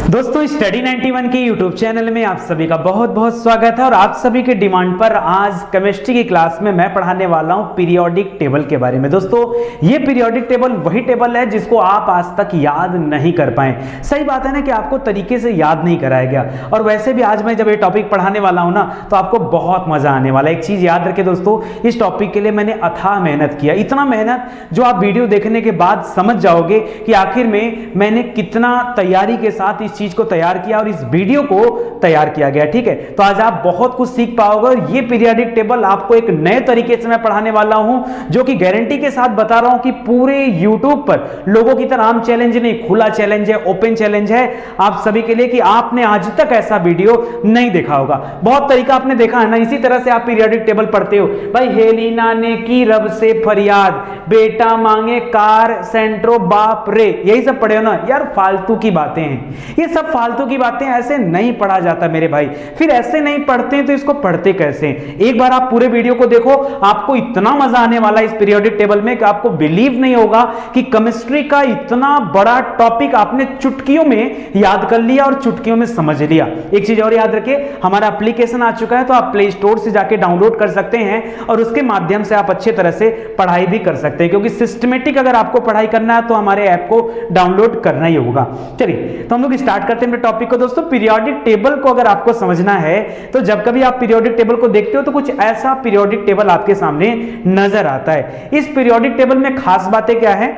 दोस्तों स्टडी 91 के YouTube channel में आप सभी का बहुत बहुत स्वागत है। और आप सभी के डिमांड पर आज केमिस्ट्री की क्लास में मैं पढ़ाने वाला हूं पीरियोडिक टेबल के बारे में। दोस्तों ये पीरियोडिक टेबल वही टेबल है जिसको आप आज तक याद नहीं कर पाए। सही बात है ना कि आपको तरीके से याद नहीं कराया गया। और वैसे भी आज मैं जब ये टॉपिक पढ़ाने वाला हूं ना तो आपको बहुत मजा आने वाला है। एक चीज याद रखें दोस्तों, इस टॉपिक के लिए मैंने अथाह मेहनत किया, इतना मेहनत जो आप वीडियो देखने के बाद समझ जाओगे कि आखिर में मैंने कितना तैयारी के साथ इस चीज को तैयार किया और इस वीडियो को तैयार किया गया। ठीक है, तो आज आप बहुत कुछ सीख पाओगे। और ये पीरियोडिक टेबल आपको एक नए तरीके से मैं पढ़ाने वाला हूं, जो कि गारंटी के साथ बता रहा हूं कि पूरे यूट्यूब पर लोगों की तरह आम चैलेंज नहीं, खुला चैलेंज है, ओपन चैलेंज है आप सभी के लिए कि आपने आज तक ऐसा वीडियो नहीं देखा होगा। बहुत तरीका आपने देखा है ना, इसी तरह से आप पीरियोडिक टेबल पढ़ते हो। भाई हेलिना ने की रब से फरियाद, बेटा मांगे कार सेंट्रो बाप रे, यही सब पढ़े हो ना यार। फालतू की बातें हैं ये सब, फालतू की बातें, ऐसे नहीं पढ़ा जाता मेरे भाई। फिर ऐसे नहीं पढ़ते हैं तो इसको पढ़ते कैसे? एक बार आप पूरे वीडियो को देखो, आपको इतना मजा आने वाला है इस पीरियोडिक टेबल में कि आपको बिलीव नहीं होगा कि केमिस्ट्री का इतना बड़ा टॉपिक आपने चुटकियों में याद कर लिया और चुटकियों में समझ लिया। एक चीज और याद रखिए, हमारा एप्लीकेशन आ चुका है, तो आप प्ले स्टोर से जाके डाउनलोड कर सकते हैं और उसके माध्यम से आप अच्छे तरह से पढ़ाई भी कर सकते हैं। क्योंकि सिस्टमेटिक अगर आपको पढ़ाई करना है तो हमारे ऐप को डाउनलोड करना ही होगा। चलिए तो हम लोग स्टार्ट करते हैं टॉपिक को। दोस्तों पीरियोडिक टेबल को अगर आपको समझना है तो जब कभी आप पीरियोडिक टेबल को देखते हो तो कुछ ऐसा पीरियोडिक टेबल आपके सामने नजर आता है। इस पीरियोडिक टेबल में खास बातें क्या है?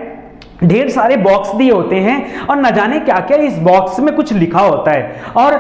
ढेर सारे बॉक्स दिए होते हैं और न जाने क्या क्या इस बॉक्स में कुछ लिखा होता है। और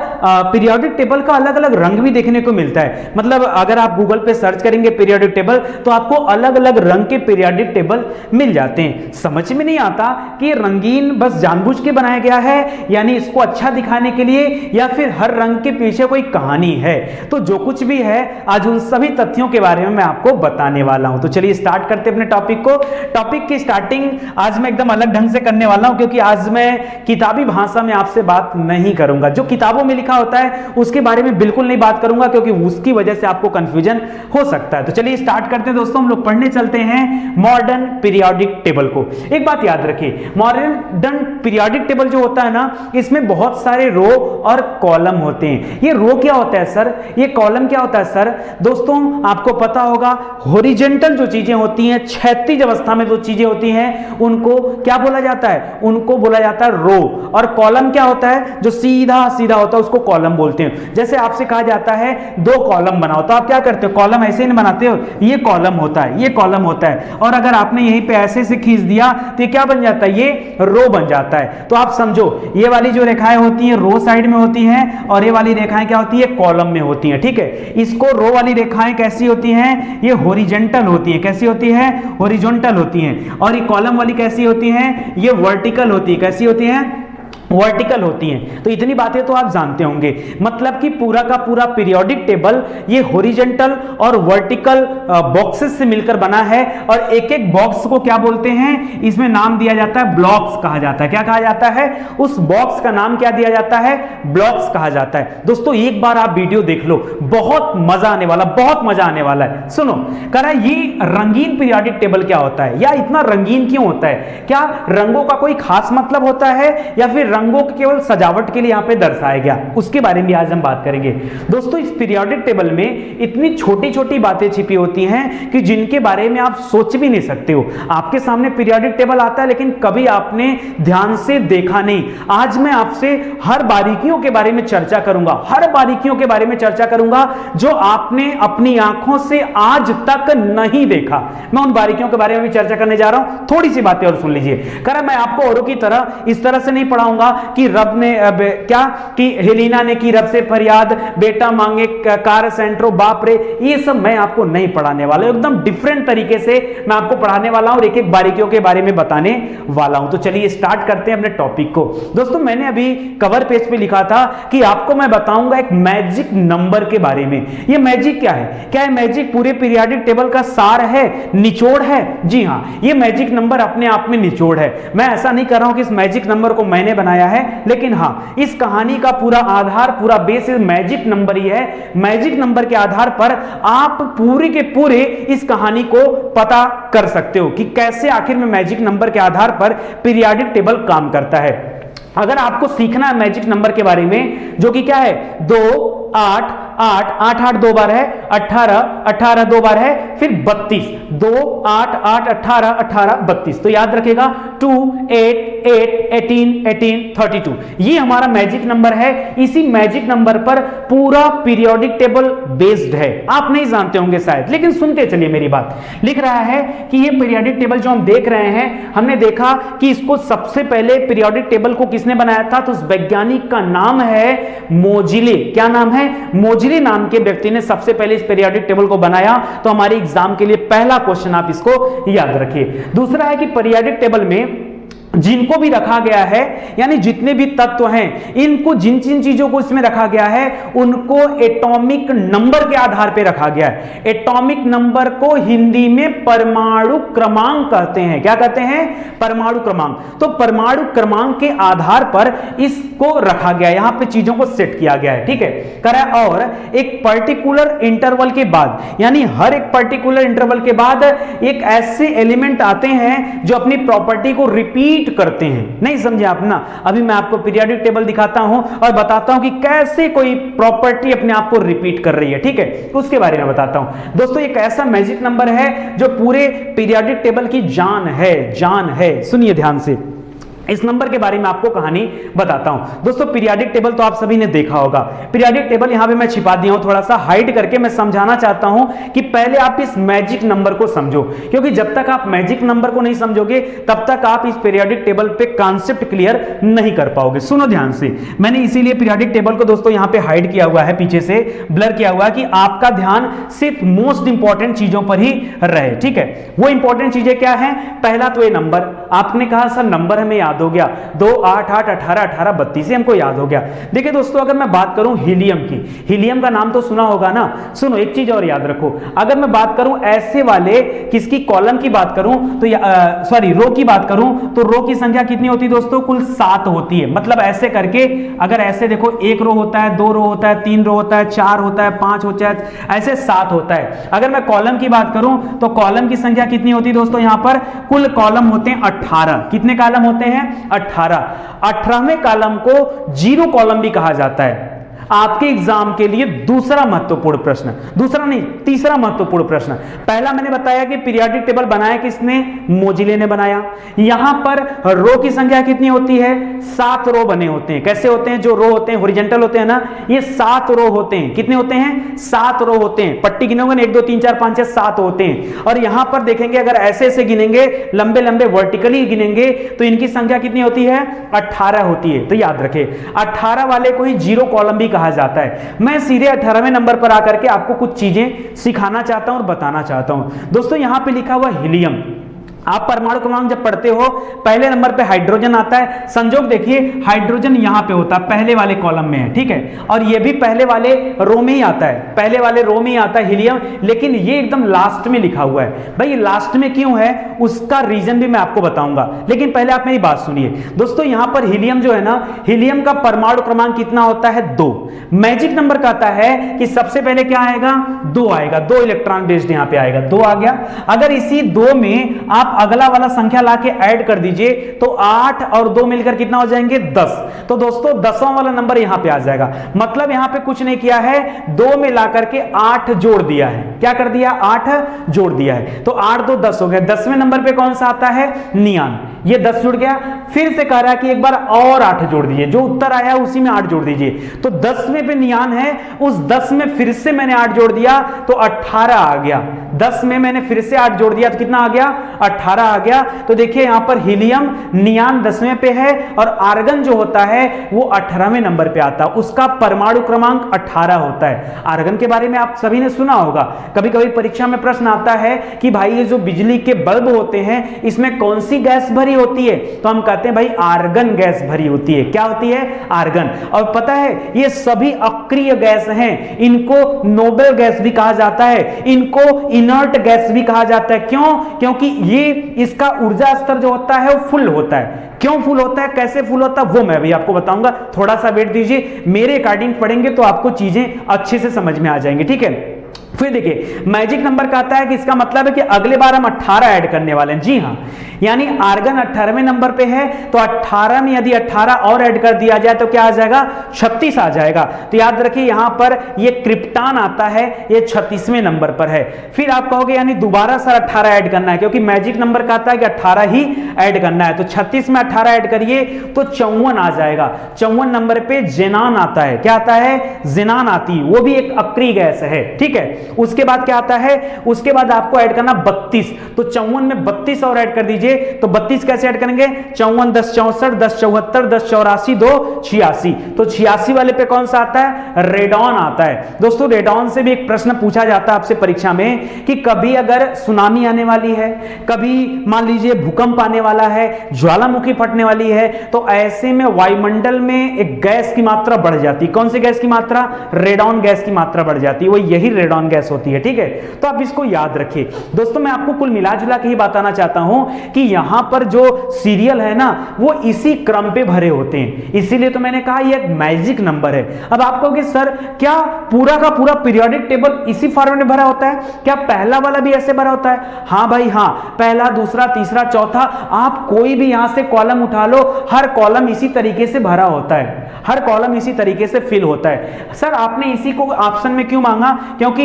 पीरियोडिक टेबल का अलग अलग रंग भी देखने को मिलता है। मतलब अगर आप गूगल पे सर्च करेंगे पीरियोडिक टेबल तो आपको अलग अलग रंग के पीरियोडिक टेबल मिल जाते हैं। समझ में नहीं आता कि रंगीन बस जानबूझ के बनाया गया है, यानी इसको अच्छा दिखाने के लिए, या फिर हर रंग के पीछे कोई कहानी है। तो जो कुछ भी है आज उन सभी तथ्यों के बारे में मैं आपको बताने वाला हूं। तो चलिए स्टार्ट करते हैं अपने टॉपिक को। टॉपिक की स्टार्टिंग आज मैं एकदम अलग ढंग से करने वाला हूं, क्योंकि आज मैं किताबी भाषा में आपसे बात नहीं करूंगा। जो किताबों में लिखा होता है उसके बारे में बिल्कुल नहीं बात करूंगा, क्योंकि उसकी वजह से आपको कंफ्यूजन हो सकता है। तो चलिए स्टार्ट करते हैं दोस्तों, हम लोग पढ़ने चलते हैं मॉडर्न पीरियोडिक टेबल को। एक बात याद रखिए, मॉडर्न पीरियोडिक टेबल जो होता है ना, इसमें बहुत सारे रो और कॉलम होते हैं। ये रो क्या होता है सर, ये कॉलम क्या होता है सर? दोस्तों आपको पता होगा, हॉरिजॉन्टल जो चीजें होती हैं, क्षैतिज अवस्था में जो चीजें होती हैं उनको क्या बोला जाता है? उनको बोला जाता है रो। और कॉलम क्या होता है? जो सीधा सीधा होता है उसको कॉलम बोलते हैं। जैसे आपसे कहा जाता है दो कॉलम बनाओ, तो आप क्या करते हो? कॉलम ऐसे नहीं बनाते हो, ये कॉलम होता है, ये कॉलम होता है। और अगर आपने यहीं पे ऐसे से खींच दिया तो ये क्या बन जाता है? ये रो बन जाता है। तो आप समझो, ये वाली जो रेखाएं होती हैं रो साइड में होती हैं, और ये वाली रेखाएं क्या होती है? कॉलम में होती हैं। ठीक है, इसको रो वाली रेखाएं कैसी होती हैं? ये हॉरिजॉन्टल होती हैं। कैसी होती है? हॉरिजॉन्टल होती हैं। और ये कॉलम वाली कैसी होती हैं? ये वर्टिकल होती है। कैसी होती हैं? वर्टिकल होती हैं। तो इतनी बातें तो आप जानते होंगे। मतलब कि पूरा का पूरा पीरियोडिक टेबल ये हॉरिजॉन्टल और वर्टिकल बॉक्सेस से मिलकर बना है। और एक एक बॉक्स को क्या बोलते हैं? इसमें नाम दिया जाता है ब्लॉक्स कहा जाता है। क्या कहा जाता है? उस बॉक्स का नाम क्या दिया जाता है? ब्लॉक्स कहा जाता है। दोस्तों एक बार आप वीडियो देख लो, बहुत मजा आने वाला, बहुत मजा आने वाला है। सुनो, कह रहा है ये रंगीन पीरियोडिक टेबल क्या होता है, या इतना रंगीन क्यों होता है? क्या रंगों का कोई खास मतलब होता है, या फिर रंगों को केवल सजावट के लिए यहां पे दर्शाया गया? उसके बारे में आज हम बात करेंगे। दोस्तों इस पीरियोडिक टेबल में इतनी छोटी छोटी बातें छिपी होती हैं कि जिनके बारे में आप सोच भी नहीं सकते हो। आपके सामने पीरियोडिक टेबल आता है लेकिन कभी आपने ध्यान से देखा नहीं। आज मैं आपसे हर बारीकियों के बारे में चर्चा करूंगा, हर बारीकियों के बारे में चर्चा करूंगा जो आपने अपनी आंखों से आज तक नहीं देखा। मैं उन बारीकियों के बारे में भी चर्चा करने जा रहा हूं। थोड़ी सी बातें और सुन लीजिए। कह रहा मैं आपको औरों की तरह इस तरह से नहीं पढ़ाऊंगा कि रब ने क्या कि हेलिना ने की रब से फरियाद, बेटा मांगे कार सेंट्रो बाप रे, ये सब मैं आपको नहीं पढ़ाने वाला हूं। एकदम डिफरेंट तरीके से मैं आपको पढ़ाने वाला हूं और एक एक बारीकियों के बारे में बताने वाला हूं। तो चलिए स्टार्ट करते हैं अपने टॉपिक को। दोस्तों मैंने अभी कवर पेज पे लिखा था कि आपको मैं बताऊंगा एक मैजिक नंबर के बारे में। ये मैजिक क्या है? क्या है मैजिक? पूरे पीरियोडिक टेबल का सार है, निचोड़ है। जी हां, ये मैजिक नंबर अपने आप में निचोड़ है। मैं ऐसा नहीं कर रहा हूं कि इस मैजिक नंबर को मैंने बनाया है, लेकिन हां इस कहानी का पूरा आधार, पूरा बेस मैजिक नंबर ही है। मैजिक नंबर के आधार पर आप पूरे के पूरे इस कहानी को पता कर सकते हो कि कैसे आखिर में मैजिक नंबर के आधार पर पीरियोडिक टेबल काम करता है। अगर आपको सीखना है मैजिक नंबर के बारे में, जो कि क्या है 2 8 8 8 8 दो बार है, 18 18 दो बार है, फिर 32 2 8 8 18 18 32, तो याद रखेगा 2 8 8 18 18 32, ये हमारा मैजिक नंबर है। इसी मैजिक नंबर पर पूरा पीरियोडिक टेबल बेस्ड है। आप नहीं जानते होंगे शायद, लेकिन सुनते चलिए मेरी बात। लिख रहा है कि ये पीरियोडिक टेबल जो हम देख रहे हैं, हमने देखा कि इसको सबसे पहले पीरियोडिक टेबल को किसने बनाया था, तो उस वैज्ञानिक का नाम है मोजिले। क्या नाम है? मोजिले नाम के व्यक्ति ने सबसे पहले इस पीरियोडिक टेबल को बनाया। तो हमारे एग्जाम के लिए पहला क्वेश्चन आप इसको याद रखिए। दूसरा है कि पीरियोडिक टेबल में जिनको भी रखा गया है, यानी जितने भी तत्व हैं, इनको जिन जिन चीजों को इसमें रखा गया है उनको एटॉमिक नंबर के आधार पर रखा गया है। एटॉमिक नंबर को हिंदी में परमाणु क्रमांक कहते हैं। क्या कहते हैं? परमाणु क्रमांक। तो परमाणु क्रमांक के आधार पर इसको रखा गया, यहां पे चीजों को सेट किया गया है, ठीक है करा। और एक पर्टिकुलर इंटरवल के बाद, यानी हर एक पर्टिकुलर इंटरवल के बाद एक ऐसे एलिमेंट आते हैं जो अपनी प्रॉपर्टी को रिपीट करते हैं। नहीं समझे आप ना? अभी मैं आपको पीरियोडिक टेबल दिखाता हूं और बताता हूं कि कैसे कोई प्रॉपर्टी अपने आप को रिपीट कर रही है, ठीक है, उसके बारे में बताता हूं। दोस्तों एक ऐसा मैजिक नंबर है जो पूरे पीरियोडिक टेबल की जान है। सुनिए ध्यान से, इस नंबर के बारे में आपको कहानी बताता हूं। दोस्तों पीरियोडिक टेबल तो आप सभी ने देखा होगा। पीरियोडिक टेबल यहां पे मैं छिपा दिया हूं, थोड़ा सा हाइड करके मैं समझाना चाहता हूं कि पहले आप इस मैजिक नंबर को समझो, क्योंकि जब तक आप मैजिक नंबर को नहीं समझोगे तब तक आप इस पीरियोडिक टेबल पे कॉन्सेप्ट क्लियर नहीं कर पाओगे। सुनो ध्यान से, मैंने इसीलिए पीरियोडिक टेबल को दोस्तों यहां पे हाइड किया हुआ है, पीछे से ब्लर किया हुआ है कि आपका ध्यान सिर्फ मोस्ट इंपॉर्टेंट चीजों पर ही रहे, ठीक है। वो इंपॉर्टेंट चीजें क्या है? पहला तो ये नंबर, आपने कहा सर नंबर हमें याद हो गया, 2 8 8 18 18 32 हमको याद हो गया। देखिए दोस्तों अगर मैं बात करूं हीलियम की, हीलियम का नाम तो सुना होगा ना। सुनो एक चीज और याद रखो, अगर मैं बात करूं ऐसे वाले किसकी कॉलम की बात करूं तो सॉरी रो की बात करूं तो रो की संख्या कितनी होती है दोस्तों? कुल 7 होती है। मतलब ऐसे करके, अगर ऐसे देखो, एक रो होता है, 2 रो होता है, 3 रो होता है, 4 होता है, 5 होता है, ऐसे 7 होता है। अगर मैं कॉलम की बात करूं तो कॉलम की संख्या कितनी होती है दोस्तों? यहां पर कुल कॉलम होते हैं 18। कितने कॉलम होते हैं? 18। 18वें कॉलम को जीरो कॉलम भी कहा जाता है। आपके एग्जाम के लिए दूसरा महत्वपूर्ण प्रश्न, दूसरा नहीं तीसरा महत्वपूर्ण प्रश्न। पहला मैंने बताया कि पीरियोडिक टेबल बनाया किसने? मोजिले ने बनाया। यहां पर रो की संख्या कितनी होती है? 7 रो बने होते हैं। कैसे होते हैं? जो रो होते हैं हॉरिजॉन्टल होते हैं ना, ये 7 रो होते हैं। कितने होते हैं? 7 रो होते हैं। पट्टी गिनोगे ना, 1 2 3 4 5 6 7 होते हैं। और यहां पर देखेंगे, अगर ऐसे ऐसे गिनेंगे, लंबे लंबे वर्टिकली गिनेंगे, तो इनकी संख्या कितनी होती है? 18 होती है। तो याद रखें 18 वाले को ही जीरो कॉलम भी कहा जाता है। मैं सीधे 18वें नंबर पर आकर के आपको कुछ चीजें सिखाना चाहता हूं और बताना चाहता हूं। दोस्तों यहां पे लिखा हुआ हीलियम, आप परमाणु क्रमांक जब पढ़ते हो पहले नंबर पे हाइड्रोजन आता है। संजोग देखिए, हाइड्रोजन यहां पे होता है, पहले वाले कॉलम में है, ठीक है। और ये भी पहले वाले रो में ही आता है, पहले वाले रो में ही आता है हीलियम, लेकिन ये एकदम लास्ट में लिखा हुआ है। भाई ये लास्ट में क्यों है उसका रीजन भी मैं आपको बताऊंगा, लेकिन पहले आप मेरी बात सुनिए। दोस्तों यहां पर हीलियम जो है ना, हीलियम का परमाणु क्रमांक कितना होता है? 2। मैजिक नंबर कहता है कि सबसे पहले क्या आएगा? 2 आएगा। 2 इलेक्ट्रॉन बेस्ड यहां पे आएगा, 2 आ गया। अगर इसी 2 में आप अगला वाला संख्या लाके ऐड कर दीजिए तो 8 और 2 मिलकर कितना हो जाएंगे? 10। तो दोस्तों 10वां वाला नंबर यहां पे आ जाएगा। मतलब यहां पे कुछ नहीं किया है, 2 में ला करके 8 जोड़ दिया है। क्या कर दिया? 8 जोड़ दिया है। तो 8 2 10 हो गया। 10वें नंबर पे कौन सा आता है? नियान। ये 10 जुड़ गया। फिर से कह रहा है कि एक बार और 8 जोड़ दीजिए, जो उत्तर आया उसी में 8 जोड़ दीजिए। तो 10वें पे नियान है, उस 10 में फिर से मैंने 8 जोड़ दिया तो 18 आ गया। 10 में मैंने फिर से 8 जोड़ दिया तो कितना आ गया? 18 आ गया। तो देखिए यहां पर हीलियम नियान 10वें पे है और आर्गन जो होता है वो 18वें नंबर पे आता है। उसका परमाणु क्रमांक 18 होता है। आर्गन के बारे में आप सभी ने सुना होगा, कभी कभी परीक्षा में प्रश्न आता है कि भाई ये जो बिजली के बल्ब होते हैं इसमें कौन सी गैस भरी होती है? तो हम कहते हैं भाई आर्गन गैस भरी होती है। क्या होती है? आर्गन। और पता है ये सभी अक्रिय गैस हैं, इनको नोबेल गैस भी कहा जाता है, इनको इनर्ट गैस भी कहा जाता है। क्यों? क्योंकि ये इसका ऊर्जा स्तर जो होता है वो फुल होता है। क्यों फुल होता है, कैसे फुल होता है वो मैं भी आपको बताऊंगा। थोड़ा सा वेट दीजिए, मेरे अकॉर्डिंग पढ़ेंगे तो आपको चीजें अच्छे से समझ में आ जाएंगी, ठीक है। फिर देखिए मैजिक नंबर कहता है कि इसका मतलब है कि अगले बार हम 18 ऐड करने वाले हैं। जी हाँ, यानी आर्गन 18वें नंबर पे है तो 18 में यदि 18 और ऐड कर दिया जाए तो क्या आ जाएगा, 36 आ जाएगा। तो याद रखिए यहां पर ये क्रिप्टॉन आता है, ये 36वें नंबर पर है। फिर आप कहोगे यानी दोबारा सर 18 ऐड करना है, क्योंकि मैजिक नंबर कहता है कि 18 ही ऐड करना है। तो 36 में 18 ऐड करिए तो 54 आ जाएगा। 54 नंबर पे जेनान आता है। क्या आता है, जेनान आती है, वो भी एक अक्रिय गैस है। ठीक है, उसके बाद क्या आता है, उसके बाद आपको ऐड करना 32। तो 54 में 32 और ऐड कर दीजिए। तो 32 कैसे ऐड करेंगे, 54 10 64 10 74 10 84 2 86। तो 86 वाले पे कौन सा आता है, रेडॉन आता है। दोस्तों रेडॉन से भी एक प्रश्न पूछा जाता है आपसे परीक्षा में कि कभी अगर सुनामी आने वाली है, कभी मान लीजिए भूकंप आने वाला है, ज्वालामुखी फटने वाली है, तो ऐसे में वायुमंडल में एक गैस की मात्रा बढ़ जाती है। कौन सी गैस की मात्रा, रेडॉन गैस की मात्रा बढ़ जाती है, वो यही रेडॉन गैस होती है। ठीक है, तो आप इसको याद रखिए। दोस्तों मैं आपको कुल मिला जुला के ही बताना चाहता हूं कि यहां पर जो सीरियल है ना वो इसी क्रम पे भरे होते हैं, इसीलिए तो मैंने कहा ये एक मैजिक नंबर है। अब आप कहोगे सर क्या पूरा का पूरा पीरियोडिक टेबल इसी फॉर्मेट में भरा होता है, क्या पहला वाला भी ऐसे भरा होता है? हाँ भाई हाँ, पहला दूसरा तीसरा चौथा, आप कोई भी यहां से कॉलम उठा लो, हर कॉलम इसी तरीके से भरा होता है, हर कॉलम इसी तरीके से फिल होता है। सर आपने इसी को ऑप्शन में क्यों मांगा, क्योंकि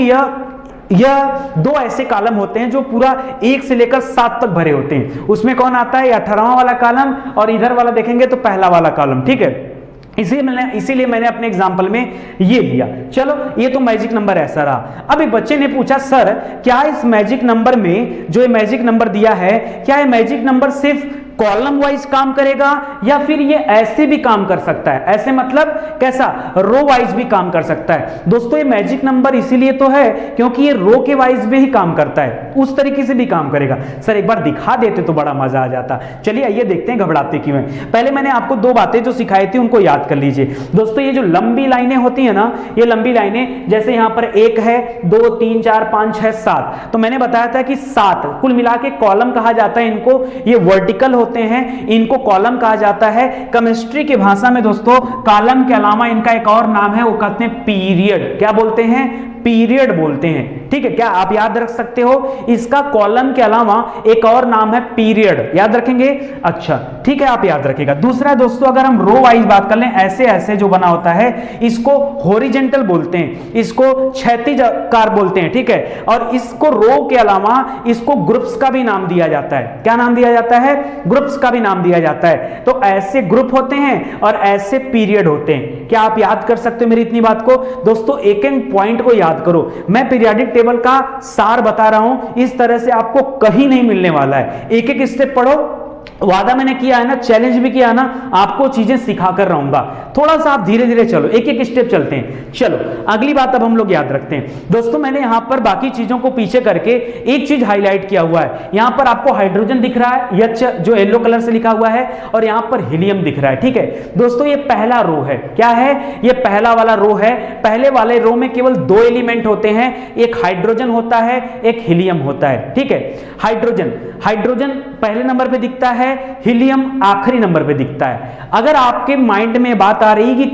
यह दो ऐसे कॉलम होते हैं जो पूरा 1 से लेकर 7 तक भरे होते हैं। उसमें कौन आता है, 18वां वाला कॉलम, और इधर वाला देखेंगे तो पहला वाला कॉलम। ठीक है, इसीलिए मैंने अपने एग्जाम्पल में ये लिया। चलो ये तो मैजिक नंबर ऐसा रहा। अब एक बच्चे ने पूछा सर क्या इस मैजिक नंबर में, जो ये मैजिक नंबर दिया है, क्या ये मैजिक नंबर सिर्फ कॉलम वाइज काम करेगा या फिर ये ऐसे भी काम कर सकता है? ऐसे मतलब कैसा, रो वाइज भी काम कर सकता है। दोस्तों ये मैजिक नंबर इसीलिए तो है क्योंकि ये रो के वाइज भी ही काम करता है, उस तरीके से भी काम करेगा। सर एक बार दिखा देते तो बड़ा मजा आ जाता। चलिए आइए देखते हैं, घबराते क्यों हैं। पहले मैंने आपको 2 बातें जो सिखाई थी उनको याद कर लीजिए। दोस्तों ये जो लंबी लाइनें होती है ना, ये लंबी लाइनें जैसे यहां पर 1 है 2 3 4 5 6 7, तो मैंने बताया था कि 7 कुल मिला के कॉलम कहा जाता है इनको। ये वर्टिकल होते हैं, इनको कॉलम कहा जाता है। केमिस्ट्री की भाषा में दोस्तों कॉलम के अलावा इनका एक और नाम है, वो कहते हैं पीरियड। क्या बोलते हैं, पीरियड बोलते हैं। ठीक है, क्या आप याद रख सकते हो, इसका कॉलम के अलावा एक और नाम है पीरियड, याद रखेंगे? अच्छा ठीक है, आप याद रखिएगा। दूसरा दोस्तों अगर हम रो वाइज बात कर लें, ऐसे ऐसे जो बना होता है इसको हॉरिजॉन्टल बोलते हैं, इसको क्षैतिज आकार बोलते हैं। ठीक है, और इसको रो के अलावा इसको ग्रुप्स का भी नाम दिया जाता है। क्या नाम दिया जाता है, ग्रुप्स का भी नाम दिया जाता है। तो ऐसे ग्रुप होते हैं और ऐसे पीरियड होते हैं। क्या आप याद कर सकते हो मेरी इतनी बात को? दोस्तों एक एक पॉइंट को याद करो। मैं पीरियोडिक टेबल का सार बता रहा हूं, इस तरह से आपको कहीं नहीं मिलने वाला है। एक एक स्टेप पढ़ो, वादा मैंने किया है ना, चैलेंज भी किया है ना, आपको चीजें सिखा कर रहूंगा। थोड़ा सा आप धीरे धीरे चलो, एक एक स्टेप चलते हैं। चलो अगली बात अब हम लोग याद रखते हैं। दोस्तों मैंने यहां पर बाकी चीजों को पीछे करके एक चीज हाईलाइट किया हुआ है। यहां पर आपको हाइड्रोजन दिख रहा है, यच जो येलो कलर से लिखा हुआ है, और यहां पर हीलियम दिख रहा है। ठीक है दोस्तों, ये पहला रो है। क्या है, ये पहला वाला रो है। पहले वाले रो में केवल 2 एलिमेंट होते हैं, एक हाइड्रोजन होता है, एक हीलियम होता है। ठीक है, हाइड्रोजन पहले नंबर पे दिखता है, हीलियम आखिरी नंबर पे दिखता है। अगर आपके माइंड में बात आ रही कि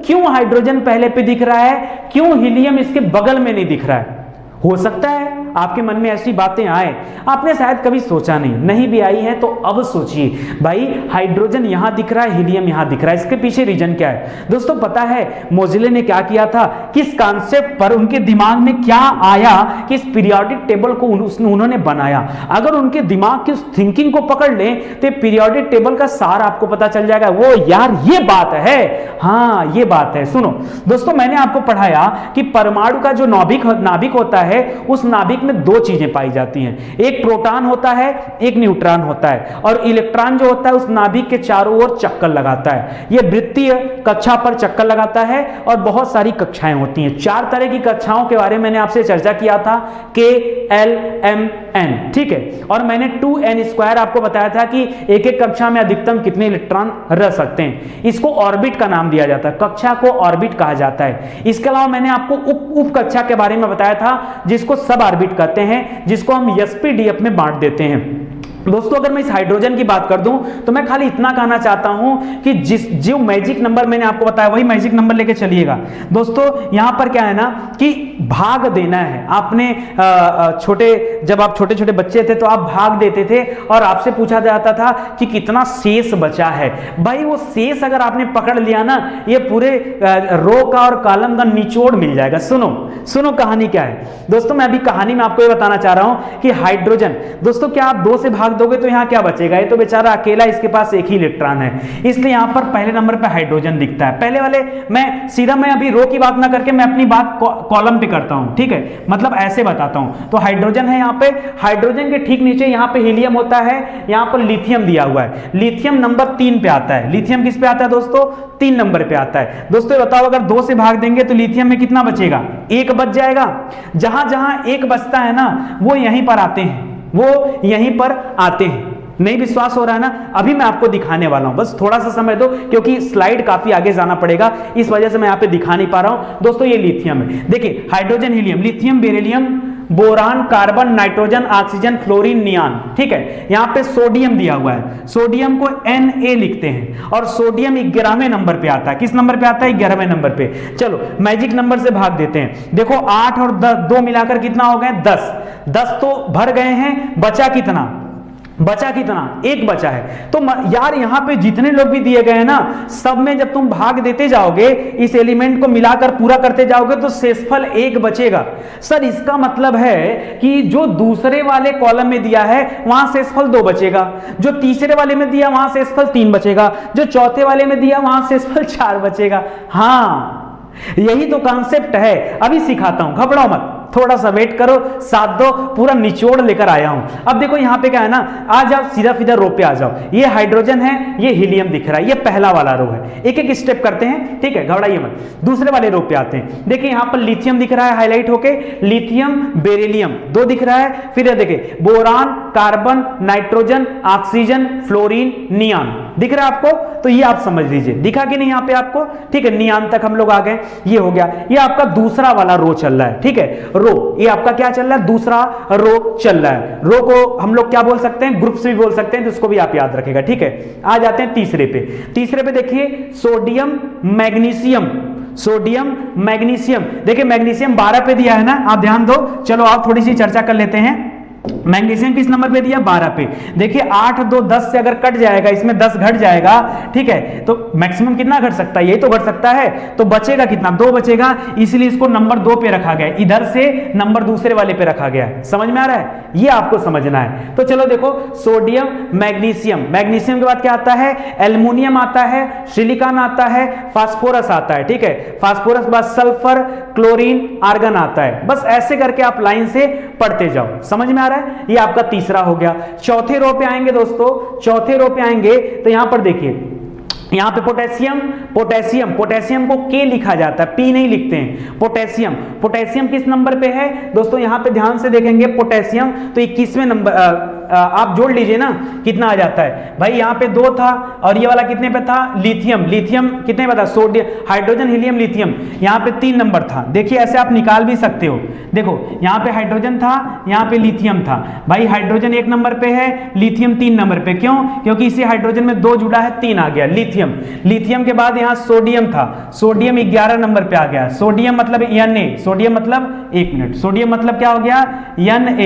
क्यों हाइड्रोजन पहले पे दिख रहा है, क्यों हीलियम इसके बगल में नहीं दिख रहा है, हो सकता है आपके मन में ऐसी बातें आए, आपने शायद कभी सोचा नहीं भी आई है तो अब सोचिए। भाई हाइड्रोजन यहां दिख रहा है, हीलियम यहां दिख रहा है, इसके पीछे रीजन क्या है? दोस्तों पता है मोजिले ने क्या किया था, किस कॉन्सेप्ट पर उनके दिमाग में क्या आया कि इस पीरियोडिक टेबल को उन्होंने बनाया। अगर उनके दिमाग की उस थिंकिंग को पकड़ लें तो पीरियोडिक टेबल का सार आपको पता चल जाएगा। वो यार ये बात है, हाँ ये बात है। सुनो दोस्तों, मैंने आपको पढ़ाया कि परमाणु का जो नाभिक होता है, उस नाभिक में 2 चीजें पाई जाती हैं, एक प्रोटॉन होता है, एक न्यूट्रॉन होता है, और इलेक्ट्रॉन जो होता है उस नाभिक के चारों ओर चक्कर लगाता है। यह वृत्तीय कक्षा पर चक्कर लगाता है और बहुत सारी कक्षाएं होती हैं। 4 तरह की कक्षाओं के बारे में मैंने आपसे चर्चा किया था, K, L, M, N। ठीक है, और मैंने 2n² आपको बताया था कि एक एक कक्षा में अधिकतम कितने इलेक्ट्रॉन रह सकते हैं। इसको ऑर्बिट का नाम दिया जाता है, कक्षा को ऑर्बिट कहा जाता है। इसके अलावा मैंने आपको उप कक्षा के बारे में बताया था जिसको सब ऑर्बिट कहते हैं, जिसको हम sp df में बांट देते हैं। दोस्तों अगर मैं इस हाइड्रोजन की बात कर दूं तो मैं खाली इतना कहना चाहता हूं कि जो मैजिक नंबर मैंने आपको बताया वही मैजिक नंबर लेके चलिएगा। दोस्तों यहां पर क्या है ना कि भाग देना है। आपने जब आप छोटे छोटे बच्चे थे तो आप भाग देते थे और आपसे पूछा जाता था कि कितना शेष बचा है। भाई वो शेष अगर आपने पकड़ लिया ना, ये पूरे रो का और कॉलम का निचोड़ मिल जाएगा। सुनो सुनो कहानी क्या है दोस्तों। मैं अभी कहानी में आपको ये बताना चाह रहा हूं कि हाइड्रोजन, दोस्तों क्या आप 2 से भाग दोगे तो यहां क्या बचेगा? ये तो बेचारा अकेला, इसके पास एक ही इलेक्ट्रॉन है, इसलिए यहां पर पहले नंबर पे हाइड्रोजन दिखता है। पहले वाले मैं अभी रो की बात ना करके मैं अपनी बात कॉलम पे करता हूं, ठीक है, मतलब ऐसे बताता हूं। तो हाइड्रोजन है यहां पे, हाइड्रोजन के ठीक नीचे यहां पे हीलियम होता है, यहां पर लिथियम दिया हुआ है। लिथियम नंबर 3 पे आता है। लिथियम किस पे आता है दोस्तों? 3 नंबर पे आता है। दोस्तों बताओ अगर 2 से भाग देंगे तो लिथियम में कितना बचेगा? 1 बच जाएगा। जहां जहां 1 बचता है ना वो यहीं पर आते हैं, वो यहीं पर आते हैं। नहीं विश्वास हो रहा है ना? अभी मैं आपको दिखाने वाला हूं, बस थोड़ा सा समय दो क्योंकि स्लाइड काफी आगे जाना पड़ेगा, इस वजह से मैं यहां पे दिखा नहीं पा रहा हूं। दोस्तों ये लिथियम है, देखिए hydrogen, helium, lithium, beryllium, boron, carbon, nitrogen, oxygen, fluorine, neon, ठीक है। यहां पे सोडियम दिया हुआ है, सोडियम को Na लिखते हैं और सोडियम 11वें नंबर पे आता है। किस नंबर पे आता है? 11वें नंबर पे। चलो मैजिक नंबर से भाग देते हैं। देखो 8 और 2 मिलाकर कितना हो गए? 10। 10 तो भर गए हैं, बचा कितना? बचा कितना? 1 बचा है। तो यार यहां पे जितने लोग भी दिए गए हैं ना, सब में जब तुम भाग देते जाओगे, इस एलिमेंट को मिलाकर पूरा करते जाओगे तो शेषफल 1 बचेगा। सर इसका मतलब है कि जो दूसरे वाले कॉलम में दिया है वहां शेषफल 2 बचेगा, जो तीसरे वाले में दिया वहां शेषफल 3 बचेगा, जो चौथे वाले में दिया वहां शेषफल 4 बचेगा। हाँ यही तो कॉन्सेप्ट है। अभी सिखाता हूं, घबराओ मत, थोड़ा सा वेट करो, साथ दो, पूरा निचोड़ लेकर आया हूं। अब देखो यहां पे क्या है ना, आ जाओ सीधा सीधा रो पे आ जाओ। ये हाइड्रोजन है, ये हीलियम दिख रहा है, ये पहला वाला रो है। एक एक स्टेप करते हैं, ठीक है, घबराइए मत। दूसरे वाले रो पे आते हैं। देखिए यहां पर लिथियम दिख रहा है हाईलाइट होके, लिथियम, बेरिलियम 2 दिख रहा है। फिर देखिए boron, carbon, nitrogen, oxygen, fluorine, neon दिख रहा है आपको? तो ये आप समझ लीजिए, दिखा कि नहीं यहां पे आपको? ठीक है, नियान तक हम लोग आ गए, ये हो गया। ये आपका दूसरा वाला रो चल रहा है, ठीक है, रो। ये आपका क्या चल रहा है? दूसरा रो चल रहा है। रो को हम लोग क्या बोल सकते हैं? ग्रुप से भी बोल सकते हैं, तो इसको भी आप याद रखेगा, ठीक है। आ जाते हैं तीसरे पे। तीसरे पे देखिए सोडियम, मैग्नीशियम, सोडियम, मैग्नीशियम। देखिए मैग्नीशियम 12 पे दिया है ना, आप ध्यान दो। चलो आप थोड़ी सी चर्चा कर लेते हैं। मैग्नीशियम किस नंबर पे दिया? 12 पे। देखिए 8 2 10 से अगर कट जाएगा, इसमें 10 घट जाएगा, ठीक है, तो मैक्सिमम कितना घट सकता है? यही तो घट सकता है। तो बचेगा कितना? 2 बचेगा, इसलिए इसको नंबर 2 पे रखा गया। इधर से नंबर दूसरे वाले पे रखा गया है। समझ में आ रहा है? ये आपको समझना है। तो चलो देखो सोडियम, मैग्नीशियम, मैग्नीशियम के बाद क्या आता है? एल्युमिनियम आता है, सिलिकॉन आता है, फास्फोरस आता है, ठीक है, फास्फोरस के बाद सल्फर, क्लोरीन, आर्गन आता है। बस ऐसे करके आप लाइन से पढ़ते जाओ। समझ में आ रहा है? ये आपका तीसरा हो गया। चौथे रो पे आएंगे दोस्तों, चौथे रो पे आएंगे तो यहां पर देखिए, यहां पे पोटेशियम, पोटेशियम, पोटेशियम को के लिखा जाता है, पी नहीं लिखते हैं। पोटेशियम, पोटेशियम किस नंबर पे है दोस्तों? यहां पे ध्यान से देखेंगे पोटेशियम तो 21वें नंबर। आप जोड़ लीजिए ना कितना आ जाता है भाई। यहां पे 2 था और ये वाला कितने पे था? लिथियम, लिथियम कितने पे था? सोडियम, हाइड्रोजन, हीलियम, लिथियम, यहां पे 3 नंबर था। देखिए ऐसे आप निकाल भी सकते हो। देखो यहां पे हाइड्रोजन था, यहां पे लिथियम था। भाई हाइड्रोजन 1 नंबर पे है, लिथियम 3 नंबर पे। क्यों? क्योंकि इसी हाइड्रोजन में 2 जुड़ा है, 3 आ गया लिथियम। लिथियम के बाद यहां सोडियम था, सोडियम 11 नंबर पे आ गया। सोडियम मतलब Na, सोडियम मतलब 1 मिनट, सोडियम मतलब क्या हो गया? Na।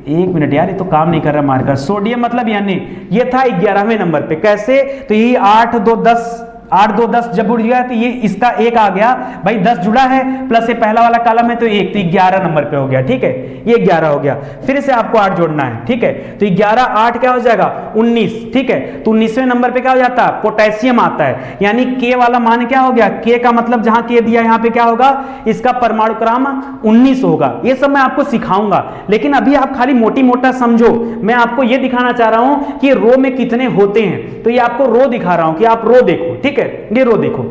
1 मिनट यार, ये तो काम नहीं कर रहा मार्कर। सोडियम मतलब Na, ये था 11वें नंबर पे। कैसे? तो यही 8 2 10, 8 2 10 जब जुड़ गया तो ये इसका 1 आ गया। भाई 10 जुड़ा है प्लस ये पहला वाला कॉलम है तो 1, तो 11 नंबर पे हो गया, ठीक है, ये 11 हो गया। फिर से आपको 8 जोड़ना है, ठीक है, तो 11 8 क्या हो जाएगा? 19, ठीक है। तो 19वें नंबर पे क्या हो जाता है? पोटेशियम आता है, यानी के वाला मान क्या हो गया? के का मतलब जहां के दिया यहां पे क्या होगा? इसका परमाणु क्रमांक 19 होगा। ये सब मैं आपको सिखाऊंगा, लेकिन अभी आप खाली मोटी मोटा समझो। मैं आपको ये दिखाना चाह रहा हूं कि रो में कितने होते हैं, तो ये आपको रो दिखा रहा हूं कि आप रो देखो, ठीक है, ये रो देखो।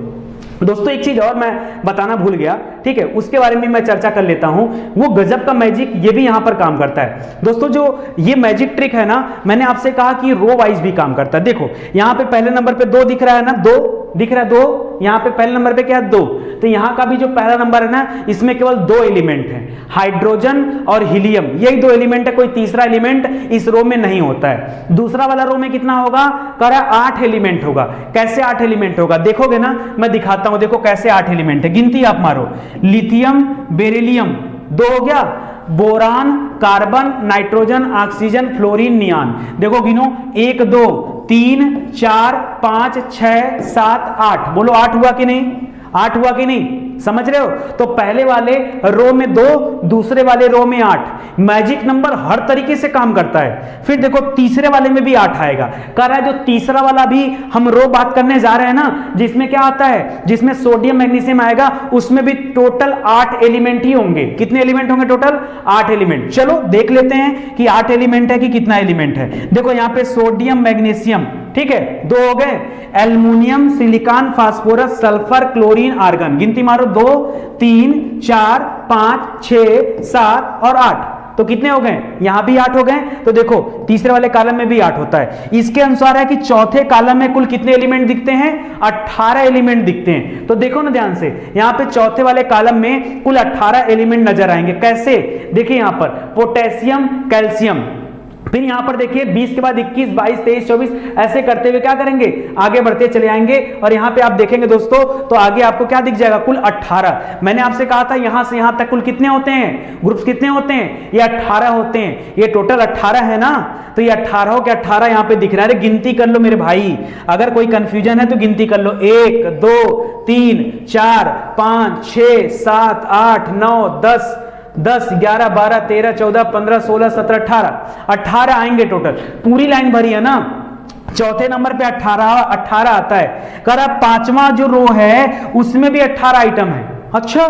दोस्तों एक चीज और मैं बताना भूल गया, ठीक है, उसके बारे में मैं चर्चा कर लेता हूं। वो गजब का मैजिक ये भी यहां पर काम करता है दोस्तों। जो ये मैजिक ट्रिक है ना, मैंने आपसे कहा कि रो वाइज भी काम करता है। देखो यहां पे पहले नंबर पे 2 दिख रहा है ना, 2 दिख रहा है 2, यहाँ पे पहले नंबर पे क्या है 2, तो यहाँ का भी जो पहला नंबर है ना, इसमें केवल 2 एलिमेंट हैं, हाइड्रोजन और हीलियम, यही 2 एलिमेंट है, कोई तीसरा एलिमेंट इस रो में नहीं होता है। दूसरा वाला रो में कितना होगा, कह रहा है 8 एलिमेंट होगा। कैसे 8 एलिमेंट होगा, देखोगे ना, मैं दिखाता हूं, देखो कैसे 8 एलिमेंट है, गिनती आप मारो, लिथियम बेरिलियम 2 हो गया, boron, carbon, nitrogen, oxygen, fluorine, neon, देखो गिनो 1 2 3 4 5 6 7 8, बोलो 8 हुआ कि नहीं, 8 हुआ कि नहीं, समझ रहे हो। तो पहले वाले रो में 2, दूसरे वाले रो में 8, मैजिक नंबर हर तरीके से काम करता है। फिर देखो तीसरे वाले में भी 8 आएगा, कह रहा है जो तीसरा वाला भी हम रो बात करने जा रहे हैं ना, जिसमें क्या आता है, जिसमें सोडियम मैग्नीशियम आएगा, उसमें भी टोटल 8 एलिमेंट ही होंगे। कितने एलिमेंट होंगे टोटल, 8 एलिमेंट। चलो देख लेते हैं कि 8 एलिमेंट है कि कितना एलिमेंट है। देखो यहां पे सोडियम मैग्नीशियम, ठीक है 2 हो गए, aluminium, silicon, phosphorus, sulphur, chlorine, argon, गिनती मारो 2 3 4 5 6 7 और 8, तो कितने हो गए, यहां भी 8 हो गए। तो देखो तीसरे वाले कॉलम में भी 8 होता है। इसके अनुसार है कि चौथे कॉलम में कुल कितने एलिमेंट दिखते हैं, 18 एलिमेंट दिखते हैं। तो देखो ना ध्यान से, यहां पे चौथे वाले कॉलम में कुल 18 एलिमेंट नजर आएंगे। कैसे, देखिए यहां पर पोटेशियम, कैल्शियम, फिर यहां पर देखिए 20 के बाद 21 22 23 24 ऐसे करते हुए क्या करेंगे, आगे बढ़ते चले आएंगे। और यहां पे आप देखेंगे दोस्तों, तो आगे आपको क्या दिख जाएगा, कुल 18। मैंने आपसे कहा था यहां से यहां तक कुल कितने होते हैं, ग्रुप्स कितने होते हैं, ये 18 होते हैं। ये टोटल 18 है ना, तो ये 18 के 18 यहां पे दिख रहा है। गिनती कर लो मेरे भाई, अगर कोई कंफ्यूजन है तो गिनती कर लो, 1 2 3 4 5 6 7 8 9 10 10 11 12 13 14 15 16 17 18 आएंगे टोटल। पूरी लाइन भरी है ना, चौथे नंबर पे 18 आता है। कर अब पांचवा जो रो है उसमें भी 18 आइटम है। अच्छा,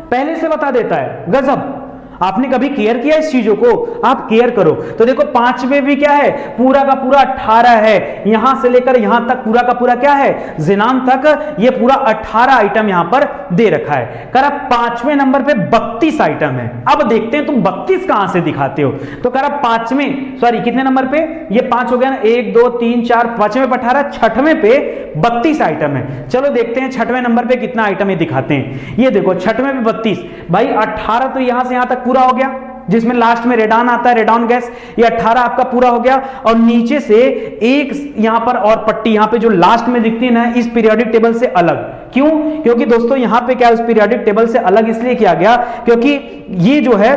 पहले से बता देता है, गजब। आपने कभी केयर किया इस चीजों को, आप केयर करो। तो देखो 5 में भी क्या है, पूरा का पूरा 18 है, यहां से लेकर यहां तक पूरा का पूरा क्या है, जिनान तक, ये पूरा 18 आइटम यहां पर दे रखा है। कर अब 5वें नंबर पे 32 आइटम है। अब देखते हैं तुम 32 कहां से दिखाते हो। तो कर अब 5वें, सॉरी कितने नंबर पे, ये 5 हो गया ना, 1 2 3 4 5वें पे 18, 6वें पे 32 आइटम है। चलो देखते हैं 6वें नंबर पे कितना आइटम ये दिखाते हैं। ये देखो 6वें पे 32, भाई 18 तो यहां से यहां तक पूरा हो गया, जिसमें लास्ट में रेडॉन आता है, रेडॉन गैस, ये 18 आपका पूरा हो गया। और नीचे से एक यहां पर और पट्टी यहां पे जो लास्ट में दिखती है ना, इस पीरियोडिक टेबल से अलग। क्यों, क्योंकि दोस्तों यहां पे क्या, उस पीरियोडिक टेबल से अलग इसलिए किया गया क्योंकि ये जो है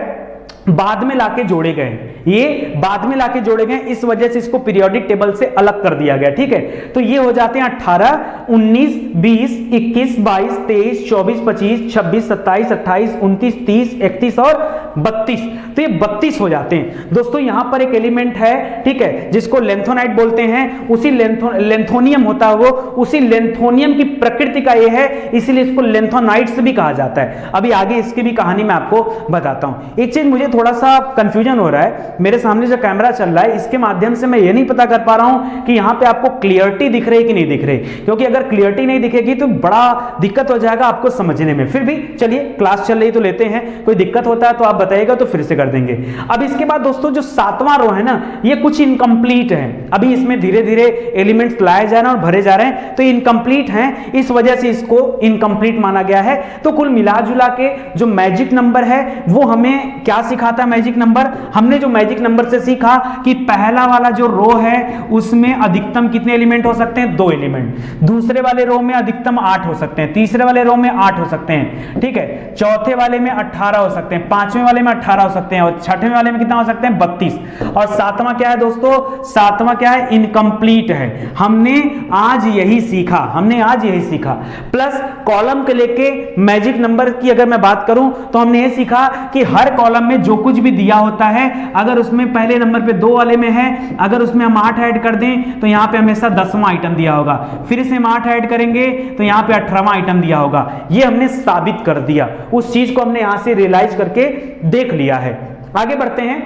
बाद में लाके जोड़े गए, ये बाद में लाके जोड़े गए, इस वजह से इसको पीरियोडिक टेबल से अलग कर दिया गया। ठीक है, तो ये हो जाते हैं 18 19 20 21 22 23 24 25 26 27 28 29 30 31 और 32, तो ये 32 हो जाते हैं। दोस्तों यहां पर एक एलिमेंट है, ठीक है, जिसको लेंथोनाइट बोलते हैं, उसी लेंथोनियम होता है वो, उसी लेंथोनियम की प्रकृति का ये है, इसीलिए इसको लेंथोनाइट्स भी कहा जाता है। अभी आगे इसकी भी कहानी मैं आपको बताता हूं। एक चीज मुझे थोड़ा सा कंफ्यूजन हो रहा है, मेरे सामने जो कैमरा चल रहा है इसके माध्यम से मैं ये नहीं पता कर पा रहा हूं कि यहां पे आपको क्लियरिटी दिख रही है कि नहीं दिख रही, क्योंकि अगर क्लियरिटी नहीं दिखेगी तो बड़ा दिक्कत हो जाएगा आपको समझने में। फिर भी चलिए, क्लास चल रही तो लेते हैं, कोई दिक्कत होता है तो आप बताइएगा तो फिर से कर देंगे। अब इसके बाद दोस्तों जो 7वां रो है ना, ये कुछ इनकम्प्लीट है, अभी इसमें धीरे धीरे एलिमेंट्स लाए जा रहे हैं और भरे जा रहे हैं, तो इनकम्प्लीट हैं, इस वजह से इसको इनकम्प्लीट माना गया है। तो कुल मिला जुला के जो मैजिक नंबर है वो हमें क्या सिखाता है, मैजिक नंबर, हमने जो मैजिक नंबर से सीखा कि पहला वाला जो रो है उसमें अधिकतम कितने एलिमेंट हो सकते हैं, 2 एलिमेंट, दूसरे वाले रो में अधिकतम 8 हो सकते हैं, तीसरे वाले रो में 8 हो सकते हैं, ठीक है, चौथे वाले में 18 हो सकते हैं, 5वें वाले में 18 हो सकते हैं, और 6वें वाले में कितना हो सकते हैं, 32, और 7वां क्या है दोस्तों, 7वां क्या है, इनकम्प्लीट है। हमने आज यही सीखा, हमने आज यही सीखा। प्लस कॉलम के लेके मैजिक नंबर की अगर मैं बात करूं तो हमने ये सीखा कि हर कॉलम में जो कुछ भी दिया होता है, अगर उसमें पहले नंबर पे 2 वाले में है, अगर उसमें हम 8 ऐड कर दें तो यहां पे हमेशा 10वां आइटम दिया होगा, फिर से हम 8 ऐड करेंगे तो यहां पे 18वां आइटम दिया होगा। ये हमने साबित कर दिया, उस चीज को हमने यहां से रियलाइज करके देख लिया है। आगे बढ़ते हैं।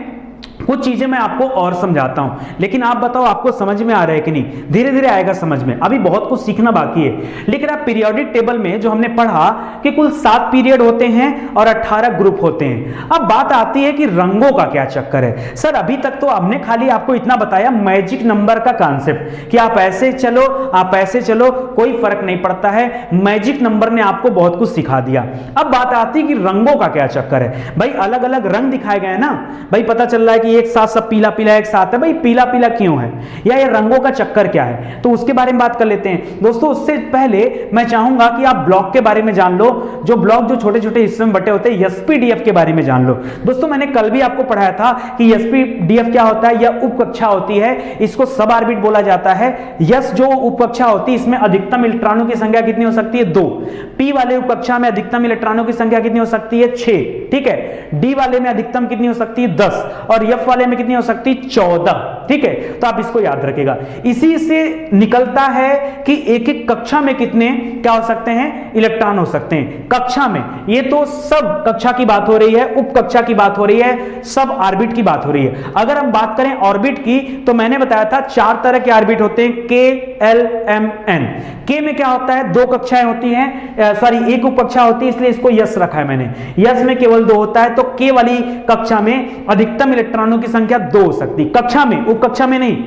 कुछ चीजें मैं आपको और समझाता हूं, लेकिन आप बताओ आपको समझ में आ रहा है कि नहीं? धीरे धीरे आएगा समझ में, अभी बहुत कुछ सीखना बाकी है। लेकिन आप पीरियोडिक टेबल में जो हमने पढ़ा कि कुल 7 पीरियड होते हैं और 18 ग्रुप होते हैं। अब बात आती है कि रंगों का क्या चक्कर है। सर अभी तक तो हमने खाली आपको इतना बताया मैजिक नंबर का कॉन्सेप्ट कि आप ऐसे चलो आप ऐसे चलो, कोई फर्क नहीं पड़ता है, मैजिक नंबर ने आपको बहुत कुछ सिखा दिया। अब बात आती है कि रंगों का क्या चक्कर है। भाई अलग अलग रंग दिखाए गए ना, भाई पता चल रहा है कि एक साथ सब पीला पीला एक साथ है। भाई पीला पीला क्यों है, या ये रंगों का चक्कर क्या है, तो उसके बारे में बात कर लेते हैं दोस्तों। उससे पहले मैं चाहूंगा कि आप ब्लॉक के बारे में जान लो, जो ब्लॉक जो छोटे छोटे हिस्सों में बटे होते हैं, एसपीडीएफ के बारे में जान लो। दोस्तों मैंने कल भी आपको पढ़ाया था कि एसपीडीएफ क्या होता है। यह उप कक्षा होती है, इसको सब ऑर्बिट बोला जाता है। यस जो उप कक्षा होती है इसमें अधिकतम इलेक्ट्रॉनों की संख्या कितनी हो सकती है? 2। पी वाले उप कक्षा में अधिकतम इलेक्ट्रॉनों की संख्या कितनी हो सकती है? 6। ठीक है। डी वाले में अधिकतम कितनी हो सकती है? 10। और एफ वाले में कितनी हो सकती है? 14। ठीक है, तो आप इसको याद रखिएगा। इसी से निकलता है कि एक एक कक्षा में कितने क्या हो सकते हैं? इलेक्ट्रॉन हो सकते हैं कक्षा में। ये तो सब कक्षा की बात हो रही है, उप कक्षा की बात हो रही है, सब ऑर्बिट की बात हो रही है। अगर हम बात करें ऑर्बिट की तो मैंने बताया था 4 तरह के ऑर्बिट होते हैं, के, एल, एम, एन। के में क्या होता है? 2 कक्षाएं होती हैं, सॉरी एक उप कक्षा होती है, इसलिए इसको यस रखा है मैंने। यस में केवल 2 होता है, तो के वाली कक्षा में अधिकतम इलेक्ट्रॉनों की संख्या 2 हो सकती, कक्षा में, उप कक्षा में नहीं।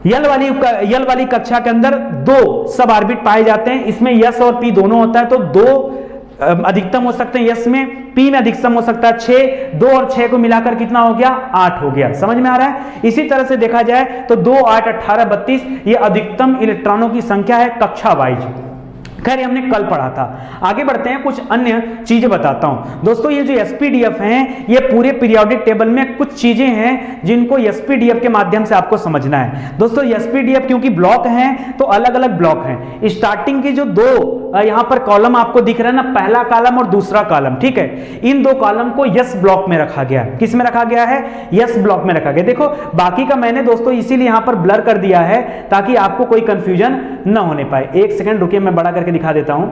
यल वाली कक्षा के अंदर 2 सब ऑर्बिट पाए जाते हैं, इसमें यस और पी दोनों होता है, तो 2 अधिकतम हो सकते हैं यस में, पी में अधिकतम हो सकता है 6। 2 और 6 को मिलाकर कितना हो गया? 8 हो गया। समझ में आ रहा है? इसी तरह से देखा जाए तो 2, 8, 18, 32 ये अधिकतम इलेक्ट्रॉनों की संख्या है कक्षा वाइज। खैर हमने कल पढ़ा था। आगे बढ़ते हैं, कुछ अन्य चीजें बताता हूं दोस्तों। ये जो एसपीडीएफ हैं, ये पूरे पीरियोडिक टेबल में कुछ चीजें हैं जिनको एसपीडीएफ के माध्यम से आपको समझना है दोस्तों। एसपीडीएफ क्योंकि ब्लॉक हैं तो अलग अलग ब्लॉक हैं। स्टार्टिंग की जो 2 यहां पर कॉलम आपको दिख रहा है ना, पहला कॉलम और दूसरा कॉलम, ठीक है, इन 2 कॉलम को यस ब्लॉक में रखा गया है। किस में रखा गया है? यस ब्लॉक में रखा गया। देखो बाकी का मैंने दोस्तों इसीलिए यहां पर ब्लर कर दिया है ताकि आपको कोई कंफ्यूजन न होने पाए। एक सेकंड रुकिए, मैं बड़ा करके दिखा देता हूं।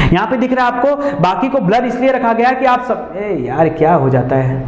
यहां पे दिख रहा है आपको, बाकी को ब्लर इसलिए रखा गया कि आप सब यार क्या हो जाता है,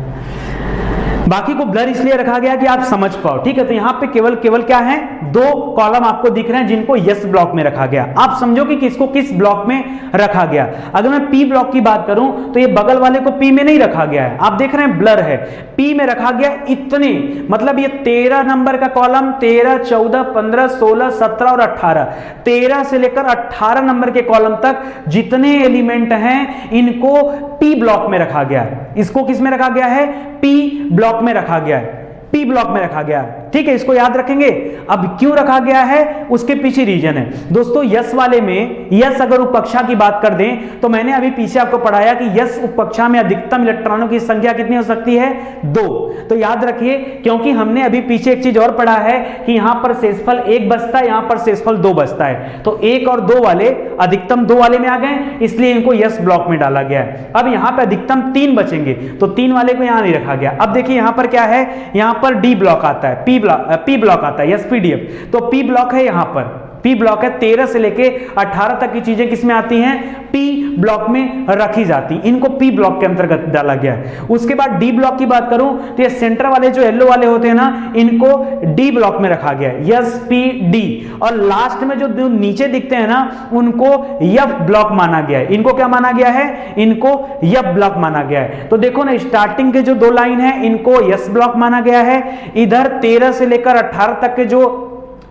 बाकी को ब्लर इसलिए रखा गया कि आप समझ पाओ। ठीक है, तो यहां पे केवल क्या है? 2 कॉलम आपको दिख रहे हैं जिनको यस ब्लॉक में रखा गया। आप समझो कि किसको किस ब्लॉक में रखा गया। अगर मैं पी ब्लॉक की बात करूं तो ये बगल वाले को पी में नहीं रखा गया है, आप देख रहे हैं ब्लर है, पी में रखा गया इतने, मतलब ये 13 नंबर का कॉलम, 13, 14, 15, 16, 17 और 18, 13 से लेकर 18 नंबर के कॉलम तक जितने एलिमेंट हैं इनको पी ब्लॉक में रखा गया है। इसको किस में रखा गया है? पी ब्लॉक में रखा गया है, पी ब्लॉक में रखा गया है। ठीक है, इसको याद रखेंगे। अब क्यों रखा गया है उसके पीछे रीजन है दोस्तों। यस वाले में, यस अगर उपकक्षा की बात कर दें तो मैंने अभी पीछे आपको पढ़ाया कि यस उपकक्षा में अधिकतम इलेक्ट्रॉनों की संख्या कितनी हो सकती है? 2। तो याद रखिए, क्योंकि हमने अभी पीछे एक चीज और पढ़ा है कि यहां पर शेषफल 1 बचता है, यहां पर शेषफल 2 बचता है, तो 1 और 2 वाले अधिकतम 2 वाले में आ गए, इसलिए इनको यस ब्लॉक में डाला गया है। अब यहां पर अधिकतम 3 बचेंगे, तो 3 वाले को यहां नहीं रखा गया। अब देखिए यहां पर क्या है, यहां पर डी ब्लॉक आता है, पी ब्लॉक आता है, एसपीडीएफ, तो पी ब्लॉक है यहां पर, पी ब्लॉक है। 13 से लेके 18 तक की चीजें किसमें आती हैं? पी ब्लॉक में रखी जाती, इनको पी ब्लॉक के अंतर्गत डाला गया है। उसके बाद डी ब्लॉक की बात करूं तो ये सेंटर वाले जो येलो वाले होते हैं ना, इनको डी ब्लॉक में रखा गया है, एस पी डी। और लास्ट में जो नीचे दिखते हैं ना, उनको एफ ब्लॉक माना गया है। इनको क्या माना गया है? इनको एफ ब्लॉक माना गया है। तो देखो ना, स्टार्टिंग के जो 2 लाइन है इनको एस ब्लॉक माना गया है। इधर 13 से लेकर 18 तक के जो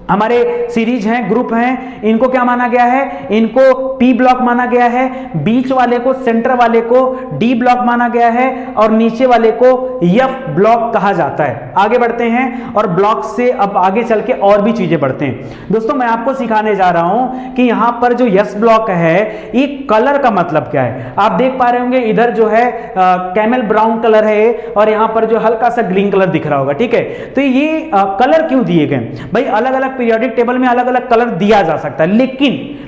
हमारे सीरीज हैं, ग्रुप हैं, इनको क्या माना गया है? इनको पी ब्लॉक माना गया है। बीच वाले को, सेंटर वाले को डी ब्लॉक माना गया है और नीचे वाले को एफ ब्लॉक कहा जाता है। आगे बढ़ते हैं और ब्लॉक से अब आगे चल के और भी चीजें बढ़ते हैं दोस्तों। मैं आपको सिखाने जा रहा हूं कि यहां पर जो यस ब्लॉक है, एक कलर का मतलब क्या है। आप देख पा रहे होंगे इधर जो है कैमल ब्राउन कलर है और यहां पर जो हल्का सा ग्रीन कलर दिख रहा होगा। ठीक है, तो ये कलर क्यों दिए गए भाई? अलग अलग अलग पीरियोडिक टेबल में अलग अलग कलर दिया जा सकता है,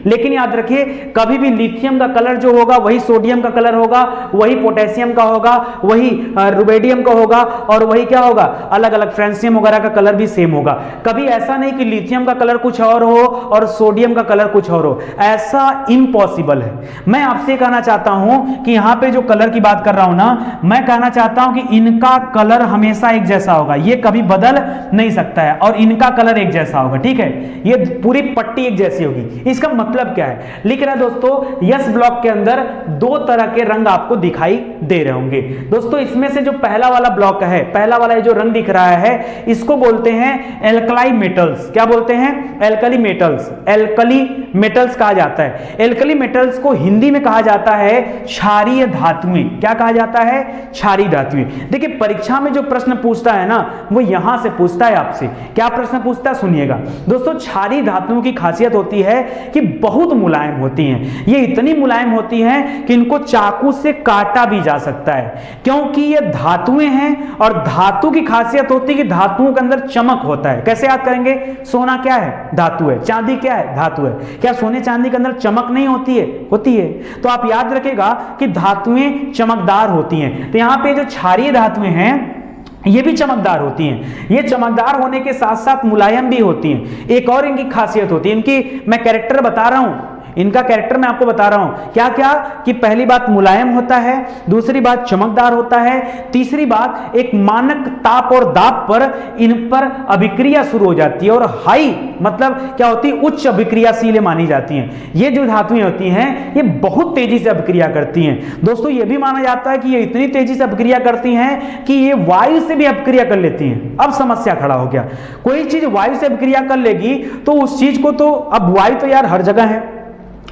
लेकिन याद रखिए कभी भी लिथियम का कलर जो होगा वही सोडियम का कलर होगा, वही पोटेशियम का होगा, वही रुबेडियम का होगा, और वही क्या होगा, अलग अलग फ्रेंसियम वगैरह का कलर भी सेम होगा। कभी ऐसा नहीं कि लिथियम का कलर कुछ और हो और सोडियम का कलर कुछ और हो, ऐसा इम्पॉसिबल है। मैं आपसे कहना चाहता हूं कि यहां पे जो कलर की बात कर रहा हूं ना, मैं कहना चाहता हूं कि इनका कलर हमेशा एक जैसा होगा, ये कभी बदल नहीं सकता है, और इनका कलर एक जैसा होगा, ठीक है, ये पूरी पट्टी एक जैसी होगी। इसका मतलब क्या है, लिख रहा है दोस्तों यस ब्लॉक के अंदर दो तरह के रंग आपको दिखाई दे रहे होंगे। दोस्तों इसमें से जो पहला वाला ब्लॉक है, पहला वाला ये जो रंग दिख रहा है, इसको बोलते हैं एल्कलाई मेटल्स। क्या बोलते हैं? Alkali metals. एल्कली मेटल्स कहा जाता है। एल्कली मेटल्स को हिंदी में कहा जाता है क्षारीय धातुएं। क्या कहा जाता है? क्षारीय धातुएं। देखिए परीक्षा में जो प्रश्न पूछता है ना, वो यहां से पूछता है आपसे। क्या प्रश्न पूछता है? सुनिएगा दोस्तों, क्षारीय धातुओं की खासियत होती है कि बहुत मुलायम होती हैं। ये इतनी मुलायम होती हैं कि इनको चाकू से काटा भी जा सकता है, क्योंकि ये धातुएं हैं, और धातु की खासियत होती है कि धातुओं के अंदर चमक होता है। कैसे याद करेंगे? सोना क्या है? धातु है। चांदी क्या है? धातु है। क्या सोने चांदी के अंदर चमक नहीं होती है? होती है। तो आप याद रखिएगा कि धातुएं चमकदार होती हैं। तो यहां पे जो क्षारीय धातुएं हैं ये भी चमकदार होती हैं। ये चमकदार होने के साथ साथ मुलायम भी होती हैं। एक और इनकी खासियत होती है, इनकी मैं कैरेक्टर बता रहा हूं, इनका कैरेक्टर मैं आपको बता रहा हूं। क्या क्या? कि पहली बात मुलायम होता है, दूसरी बात चमकदार होता है, तीसरी बात एक मानक ताप और दाब पर इन पर अभिक्रिया शुरू हो जाती है, और हाई मतलब क्या होती है? उच्च अभिक्रियाशील मानी जाती हैं। ये जो धातुएं होती हैं ये बहुत तेजी से अभिक्रिया करती हैं। दोस्तों ये भी माना जाता है कि ये इतनी तेजी से अभिक्रिया करती हैं कि ये वायु से भी अभिक्रिया कर लेती हैं। अब समस्या खड़ा हो गया, कोई चीज वायु से अभिक्रिया कर लेगी तो उस चीज को तो, अब वायु तो यार हर जगह है,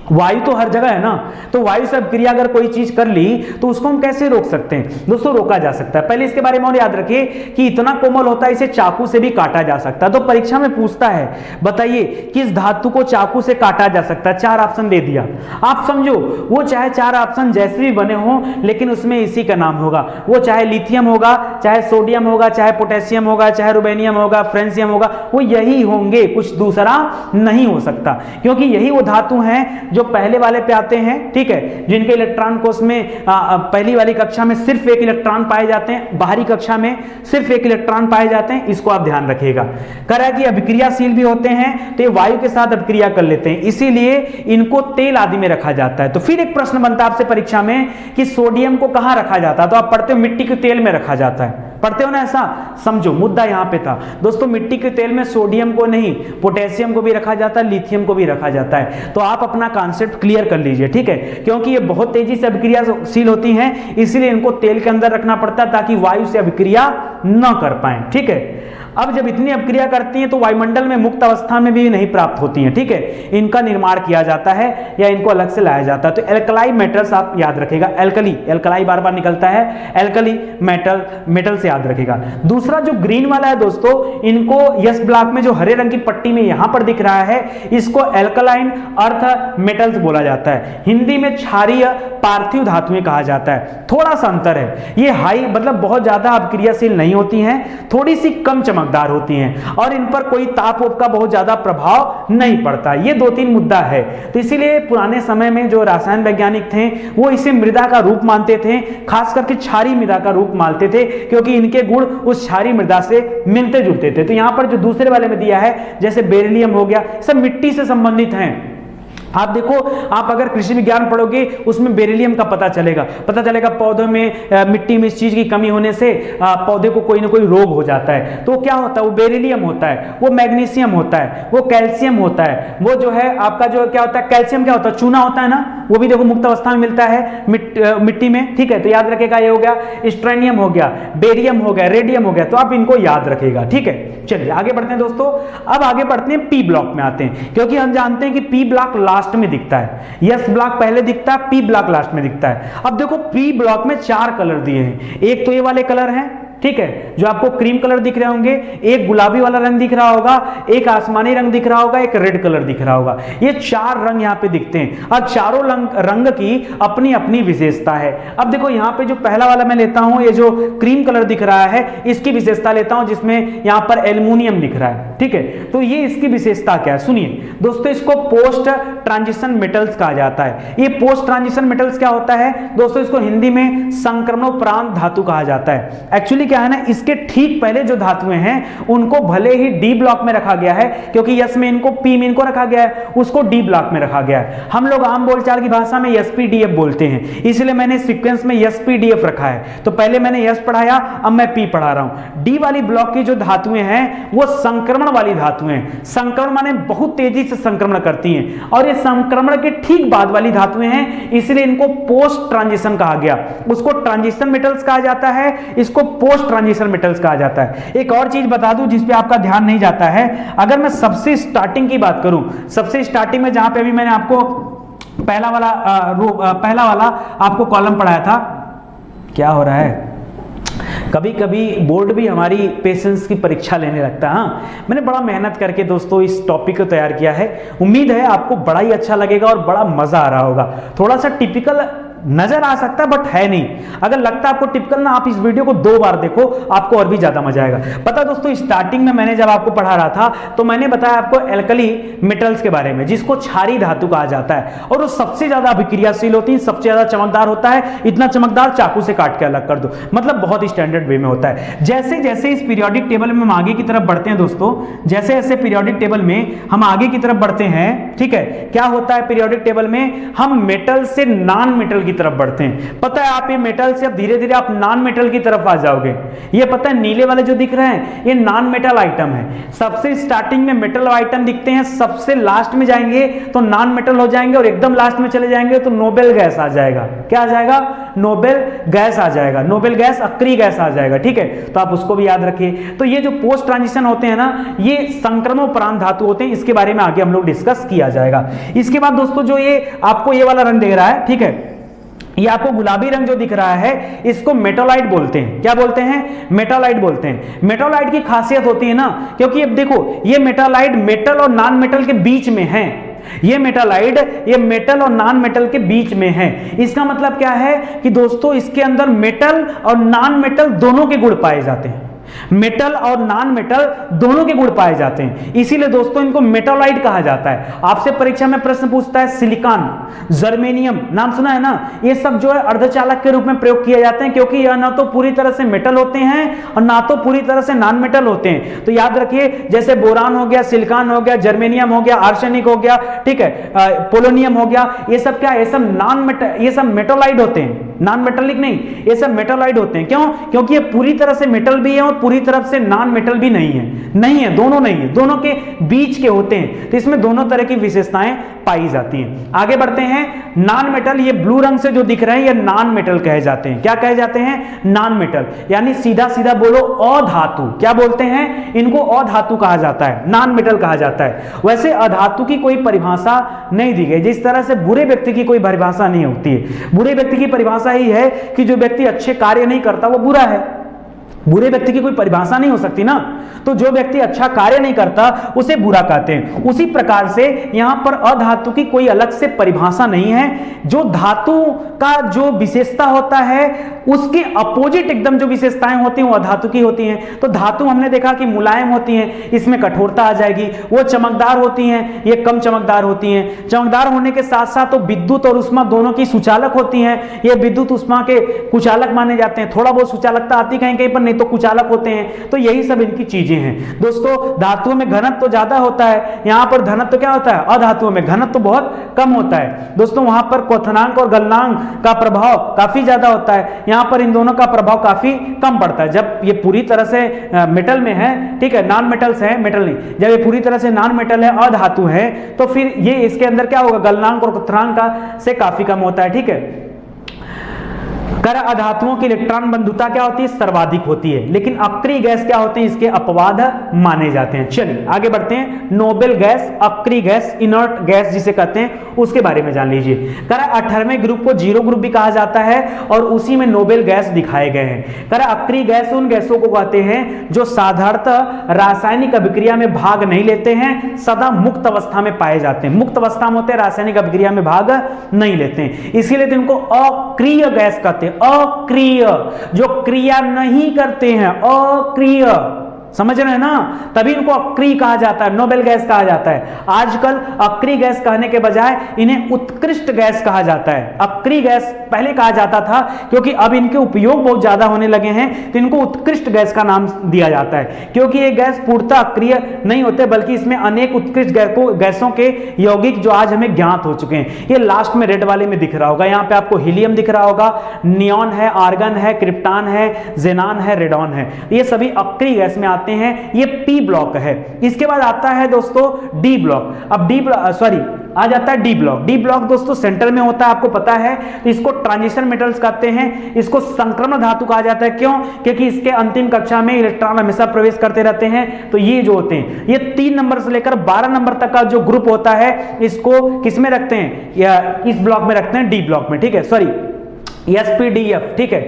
वायु तो हर जगह है ना, तो वायु से अभिक्रिया अगर कोई चीज कर ली तो उसको हम कैसे रोक सकते हैं? दोस्तों रोका जा सकता है। पहले इसके बारे में और याद रखिए कि इतना कोमल होता है, इसे चाकू से भी काटा जा सकता है। तो परीक्षा में पूछता है, बताइए किस धातु को चाकू से काटा जा सकता है? 4 ऑप्शन दे दिया। आप समझो वो चाहे 4 ऑप्शन जैसे भी बने हों, लेकिन उसमें इसी का नाम होगा। वो चाहे लिथियम होगा, चाहे सोडियम होगा, चाहे पोटेशियम होगा, चाहे रुबेनियम होगा, फ्रेंसियम होगा, वो यही होंगे, कुछ दूसरा नहीं हो सकता, क्योंकि यही वो धातु हैं जो पहले वाले पे आते हैं, ठीक है, जिनके इलेक्ट्रॉन कोष में पहली वाली कक्षा में सिर्फ 1 इलेक्ट्रॉन पाए जाते हैं, बाहरी कक्षा में सिर्फ 1 इलेक्ट्रॉन पाए जाते हैं। इसको आप ध्यान रखिएगा। कह रहा है कि अभिक्रियाशील भी होते हैं, तो ये वायु के साथ अभिक्रिया कर लेते हैं, इसीलिए इनको तेल आदि में रखा जाता है। तो फिर एक प्रश्न बनता है आपसे परीक्षा में कि सोडियम को कहां रखा जाता है? तो आप पढ़ते हो मिट्टी के तेल में रखा जाता है, पढ़ते हो ना, ऐसा समझो मुद्दा यहां पे था। दोस्तों मिट्टी के तेल में सोडियम को नहीं, पोटेशियम को भी रखा जाता है, लिथियम को भी रखा जाता है। तो आप अपना कॉन्सेप्ट क्लियर कर लीजिए, ठीक है, क्योंकि ये बहुत तेजी से अभिक्रियाशील होती हैं, इसलिए इनको तेल के अंदर रखना पड़ता है ताकि वायु से अभिक्रिया न कर पाए, ठीक है। अब जब इतनी अभिक्रिया करती हैं तो वायुमंडल में मुक्त अवस्था में भी नहीं प्राप्त होती हैं, ठीक है, इनका निर्माण किया जाता है या इनको अलग से लाया जाता है। तो एल्कलाई मेटल्स आप याद रखेगा, एल्कली, एल्कलाई बार बार निकलता है, एल्कली मेटल से याद रखेगा। दूसरा जो ग्रीन वाला है दोस्तों, इनको यस ब्लॉक में जो हरे रंग की पट्टी में यहां पर दिख रहा है, इसको एल्कलाइन अर्थ मेटल्स बोला जाता है। हिंदी में क्षारीय पार्थिव धातुएं कहा जाता है। थोड़ा सा अंतर है, ये हाई मतलब बहुत ज्यादा अभिक्रियाशील नहीं होती हैं, थोड़ी सी कम चमकदार होती हैं, और इन पर कोई ताप का बहुत ज्यादा प्रभाव नहीं पड़ता। ये 2-3 मुद्दा है। तो इसीलिए पुराने समय में जो रसायन वैज्ञानिक थे वो इसे मृदा का रूप मानते थे, खास करके क्षारीय मृदा का रूप मानते थे, क्योंकि इनके गुण उस क्षारीय मृदा से मिलते जुलते थे। तो यहां पर जो दूसरे वाले में दिया है, जैसे बेरिलियम हो गया, सब मिट्टी से संबंधित हैं। आप देखो, आप अगर कृषि विज्ञान पढ़ोगे उसमें बेरिलियम का पता चलेगा पौधों में मिट्टी में इस चीज की कमी होने से पौधे को कोई ना कोई रोग हो जाता है, तो क्या होता है? वो बेरिलियम होता है, वो मैग्नीशियम होता है, वो कैल्शियम होता है, वो जो है आपका जो क्या होता है, कैल्शियम क्या होता है? चूना होता है ना, वो भी देखो मुक्त अवस्था में मिलता है मिट्टी में, ठीक है। तो याद रखेगा, ये हो गया स्ट्रेनियम, हो गया बेरियम, हो गया रेडियम, हो गया, तो आप इनको याद रखेगा, ठीक है। चलिए आगे बढ़ते हैं दोस्तों। अब आगे बढ़ते हैं पी ब्लॉक में आते हैं, क्योंकि हम जानते हैं कि पी ब्लॉक लास्ट में दिखता है, यस ब्लॉक पहले दिखता है, पी ब्लॉक लास्ट में दिखता है। अब देखो पी ब्लॉक में 4 कलर दिए हैं, एक तो ये वाले कलर हैं, ठीक है, जो आपको क्रीम कलर दिख रहे होंगे, एक गुलाबी वाला रंग दिख रहा होगा, एक आसमानी रंग दिख रहा होगा, एक रेड कलर दिख रहा होगा। ये 4 रंग यहाँ पे दिखते हैं और चारों रंग की अपनी अपनी विशेषता है। अब देखो यहाँ पे जो पहला वाला मैं लेता हूं, ये जो क्रीम कलर दिख रहा है, इसकी विशेषता लेता हूं, जिसमें यहाँ पर एल्युमिनियम दिख रहा है। ठीक है, तो ये इसकी विशेषता क्या है सुनिए दोस्तों, इसको पोस्ट ट्रांजिशन मेटल्स कहा जाता है। ये पोस्ट ट्रांजिशन मेटल्स क्या होता है दोस्तों, इसको हिंदी में संक्रमणोपरांत धातु कहा जाता है। एक्चुअली क्या है ना, इसके ठीक पहले जो धातुएं हैं उनको भले ही डी ब्लॉक में रखा गया है, क्योंकि यस में इनको, पी में इनको रखा गया है, उसको डी ब्लॉक में रखा गया है। हम लोग आम बोलचाल की भाषा में एसपीडीएफ बोलते हैं, इसलिए मैंने सीक्वेंस में एसपीडीएफ रखा है। तो पहले मैंने एस पढ़ाया, अब मैं पी पढ़ा रहा हूं। डी वाली ब्लॉक की जो धातुएं हैं वो संक्रमण वाली धातुएं हैं। संक्रमण माने बहुत तेजी से संक्रमण करती हैं, और ये संक्रमण के ठीक बाद वाली धातुएं हैं, इसलिए इनको पोस्ट ट्रांजिशन कहा गया। उसको ट्रांजिशन मेटल्स कहा जाता है, इसको पोस्ट ट्रांजिशन मेटल्स कहा जाता है। एक और चीज बता दूं जिस पे आपका ध्यान नहीं जाता है, अगर मैं सबसे स्टार्टिंग की बात करूं, सबसे स्टार्टिंग में जहां पे अभी मैंने आपको पहला वाला आपको कॉलम पढ़ाया था, क्या हो रहा है, कभी कभी बोर्ड भी हमारी पेशेंस की परीक्षा लेने लगता है। हाँ, मैंने बड़ा मेहनत करके दोस्तों इस टॉपिक को तैयार किया है, उम्मीद है आपको बड़ा ही अच्छा लगेगा और बड़ा मजा आ रहा होगा। थोड़ा सा टिपिकल नजर आ सकता है बट है नहीं। अगर लगता है आपको टिपिकल ना, आप इस वीडियो को 2 बार देखो, आपको और भी ज्यादा मजा आएगा। पता दोस्तों, स्टार्टिंग में मैंने जब आपको पढ़ा रहा था तो मैंने बताया आपको एल्कली मेटल्स के बारे में, जिसको क्षारीय धातु कहा जाता है, और वो सबसे ज्यादा अभिक्रियाशील होती है, सबसे ज्यादा चमकदार होता है, इतना चमकदार चाकू से काट के अलग कर दो, मतलब बहुत ही स्टैंडर्ड वे में होता है। जैसे जैसे इस पीरियोडिक टेबल में हम आगे की तरफ बढ़ते हैं दोस्तों, जैसे जैसे पीरियोडिक टेबल में हम आगे की तरफ बढ़ते हैं, ठीक है, क्या होता है पीरियोडिक टेबल में, हम मेटल से नॉन मेटल की तरफ बढ़ते हैं। पता है आप ये मेटल से अब धीरे धीरे आप नॉन मेटल की तरफ आ जाओगे। ये पता है नीले वाले जो दिख रहे हैं ये नॉन मेटल आइटम है। सबसे स्टार्टिंग में मेटल आइटम दिखते हैं, सबसे लास्ट में जाएंगे तो नॉन मेटल हो जाएंगे, और एकदम लास्ट में चले जाएंगे तो नोबेल गैस आ जाएगा। क्या आ जाएगा? नोबेल गैस आ जाएगा। नोबेल गैस अक्रिय गैस आ जाएगा। ठीक है, तो आप उसको भी याद रखिए। तो ये जो पोस्ट ट्रांजिशन होते हैं ना, ये संक्रमणोपरांत धातु होते हैं। इसके बारे में आगे हम लोग डिस्कस किया जाएगा। इसके बाद दोस्तों जो ये आपको ये वाला रंग दिख रहा है, ठीक है, ये आपको गुलाबी रंग जो दिख रहा है इसको मेटालाइट बोलते हैं। क्या बोलते हैं? मेटालाइट बोलते हैं। मेटालाइट की खासियत होती है ना, क्योंकि अब देखो ये मेटालाइट मेटल और नॉन मेटल के बीच में है। ये मेटालाइट ये मेटल और नॉन मेटल के बीच में है। इसका मतलब क्या है कि दोस्तों इसके अंदर मेटल और नॉन मेटल दोनों के गुण पाए जाते हैं। मेटल और नॉन मेटल दोनों के गुण पाए जाते हैं, इसीलिए दोस्तों इनको मेटालाइट कहा जाता है। आपसे परीक्षा में प्रश्न पूछता है सिलिकॉन, जर्मेनियम, नाम सुना है ना, ये सब जो है अर्धचालक के रूप में प्रयोग किए जाते हैं, क्योंकि यह ना तो पूरी तरह से मेटल होते हैं और ना तो पूरी तरह से नॉन मेटल होते हैं। तो याद रखिए, जैसे बोरान हो गया, सिलिकॉन हो गया, जर्मेनियम हो गया, आर्सेनिक हो गया, ठीक है, पोलोनियम हो गया, ये सब क्या, ये सब नॉन मेटल, ये सब मेटालाइट होते हैं, नॉन मेटालिक नहीं, ये सब मेटालाइट होते हैं। क्यों? क्योंकि ये पूरी तरह से मेटल भी है और पूरी तरफ से नॉन मेटल भी नहीं है, दोनों नहीं है, दोनों के बीच के होते हैं। तो इसमें दोनों तरह की विशेषताएं पाई जाती हैं। आगे बढ़ते हैं। नॉन मेटल, ये ब्लू रंग से जो दिख रहे हैं ये नॉन मेटल कहे जाते हैं। क्या कहे जाते हैं? नॉन मेटल, यानी सीधा सीधा बोलो अधातु। क्या बोलते हैं? इनको अधातु कहा जाता है, नॉन मेटल कहा जाता है। वैसे अधातु की कोई परिभाषा नहीं दी गई, जिस तरह से बुरे व्यक्ति की कोई परिभाषा नहीं होती है। बुरे व्यक्ति की परिभाषा ही है कि जो व्यक्ति अच्छे कार्य नहीं करता वो बुरा है। बुरे व्यक्ति की कोई परिभाषा नहीं हो सकती ना, तो जो व्यक्ति अच्छा कार्य नहीं करता उसे बुरा कहते हैं। उसी प्रकार से यहां पर अधातु की कोई अलग से परिभाषा नहीं है। जो धातु का जो विशेषता होता है उसके अपोजिट एकदम जो विशेषताएं होती हैं वो अधातु की होती हैं। तो धातु हमने देखा कि मुलायम होती हैं, इसमें कठोरता आ जाएगी। वो चमकदार होती हैं, ये कम चमकदार होती हैं। चमकदार होने के साथ साथ तो विद्युत और उष्मा दोनों की सुचालक होती हैं। ये विद्युत उष्मा के कुचालक माने जाते हैं। थोड़ा बहुत सुचालकता आती कहीं कहीं पर, नहीं तो कुचालक होते हैं। तो यही सब इनकी चीजें हैं। दोस्तों धातुओं में घनत्व तो ज्यादा होता है, यहां पर घनत्व क्या होता है? अधातुओं में घनत्व तो बहुत कम होता है। दोस्तों वहां पर क्वथनांक और गलनांक का प्रभाव काफी ज्यादा होता है, यहां पर इन दोनों का प्रभाव काफी कम पड़ता है। जब ये पूरी तरह से मेटल में है, ठीक है, नॉन मेटल्स है, मेटल नहीं, जब ये पूरी तरह से नॉन मेटल है, अधातु है, तो फिर ये इसके अंदर क्या होगा? गलनांक और क्वथनांक का से काफी कम होता है। ठीक है, कर अधातुओं की इलेक्ट्रॉन बंधुता क्या होती है, सर्वाधिक होती है, लेकिन अक्रिय गैस क्या होती है, इसके अपवाद माने जाते हैं। चलिए आगे बढ़ते हैं। नोबेल गैस, अक्रिय गैस, इनर्ट गैस जिसे कहते हैं, उसके बारे में जान लीजिए। कर 18वें ग्रुप को जीरो ग्रुप भी कहा जाता है और उसी में नोबेल गैस दिखाए गए हैं। कर अक्रिय गैस उन गैसों को कहते हैं जो साधारणतः रासायनिक अभिक्रिया में भाग नहीं लेते हैं, सदा मुक्त अवस्था में पाए जाते हैं। मुक्त अवस्था में होते हैं, रासायनिक अभिक्रिया में भाग नहीं लेते हैं, इसीलिए इनको अक्रिय गैस कहते हैं। अक्रिय, जो क्रिया नहीं करते हैं, अक्रिय, समझ रहे हैं ना, तभी इनको अक्रिय कहा जाता है, नोबेल गैस कहा जाता है। आजकल अक्रिय गैस कहने के बजाय इन्हें उत्कृष्ट गैस कहा जाता है। अक्रिय गैस पहले कहा जाता था, क्योंकि अब इनके उपयोग बहुत ज्यादा होने लगे हैं, तो इनको उत्कृष्ट गैस का नाम दिया जाता है, क्योंकि ये गैस पूर्णतः अक्रिय नहीं होते, बल्कि इसमें अनेक उत्कृष्ट गैसों के यौगिक जो आज हमें ज्ञात हो चुके हैं। ये लास्ट में रेड वाले में दिख रहा होगा, यहाँ पे आपको हीलियम दिख रहा होगा, नियॉन है, आर्गन है, क्रिप्टॉन है, जेनान है, रेडॉन है, ये सभी अक्रिय गैस में आते हैं। ये पी ब्लॉक है। इसके बाद आता है दोस्तों डी ब्लॉक। अब आ जाता है डी ब्लॉक। डी ब्लॉक दोस्तों सेंटर में होता है, आपको पता है, तो इसको ट्रांजिशन मेटल्स कहते हैं, इसको संक्रमण धातु कहा जाता है। क्यों? क्योंकि इसके अंतिम कक्षा में इलेक्ट्रॉन हमेशा प्रवेश करते रहते हैं। तो ये जो होते हैं, ये 3 नंबर से लेकर 12 नंबर तक का जो ग्रुप होता है, इसको किस में रखते हैं, या इस ब्लॉक में रखते हैं, डी ब्लॉक में, ठीक है, सॉरी एसपीडीएफ, ठीक है,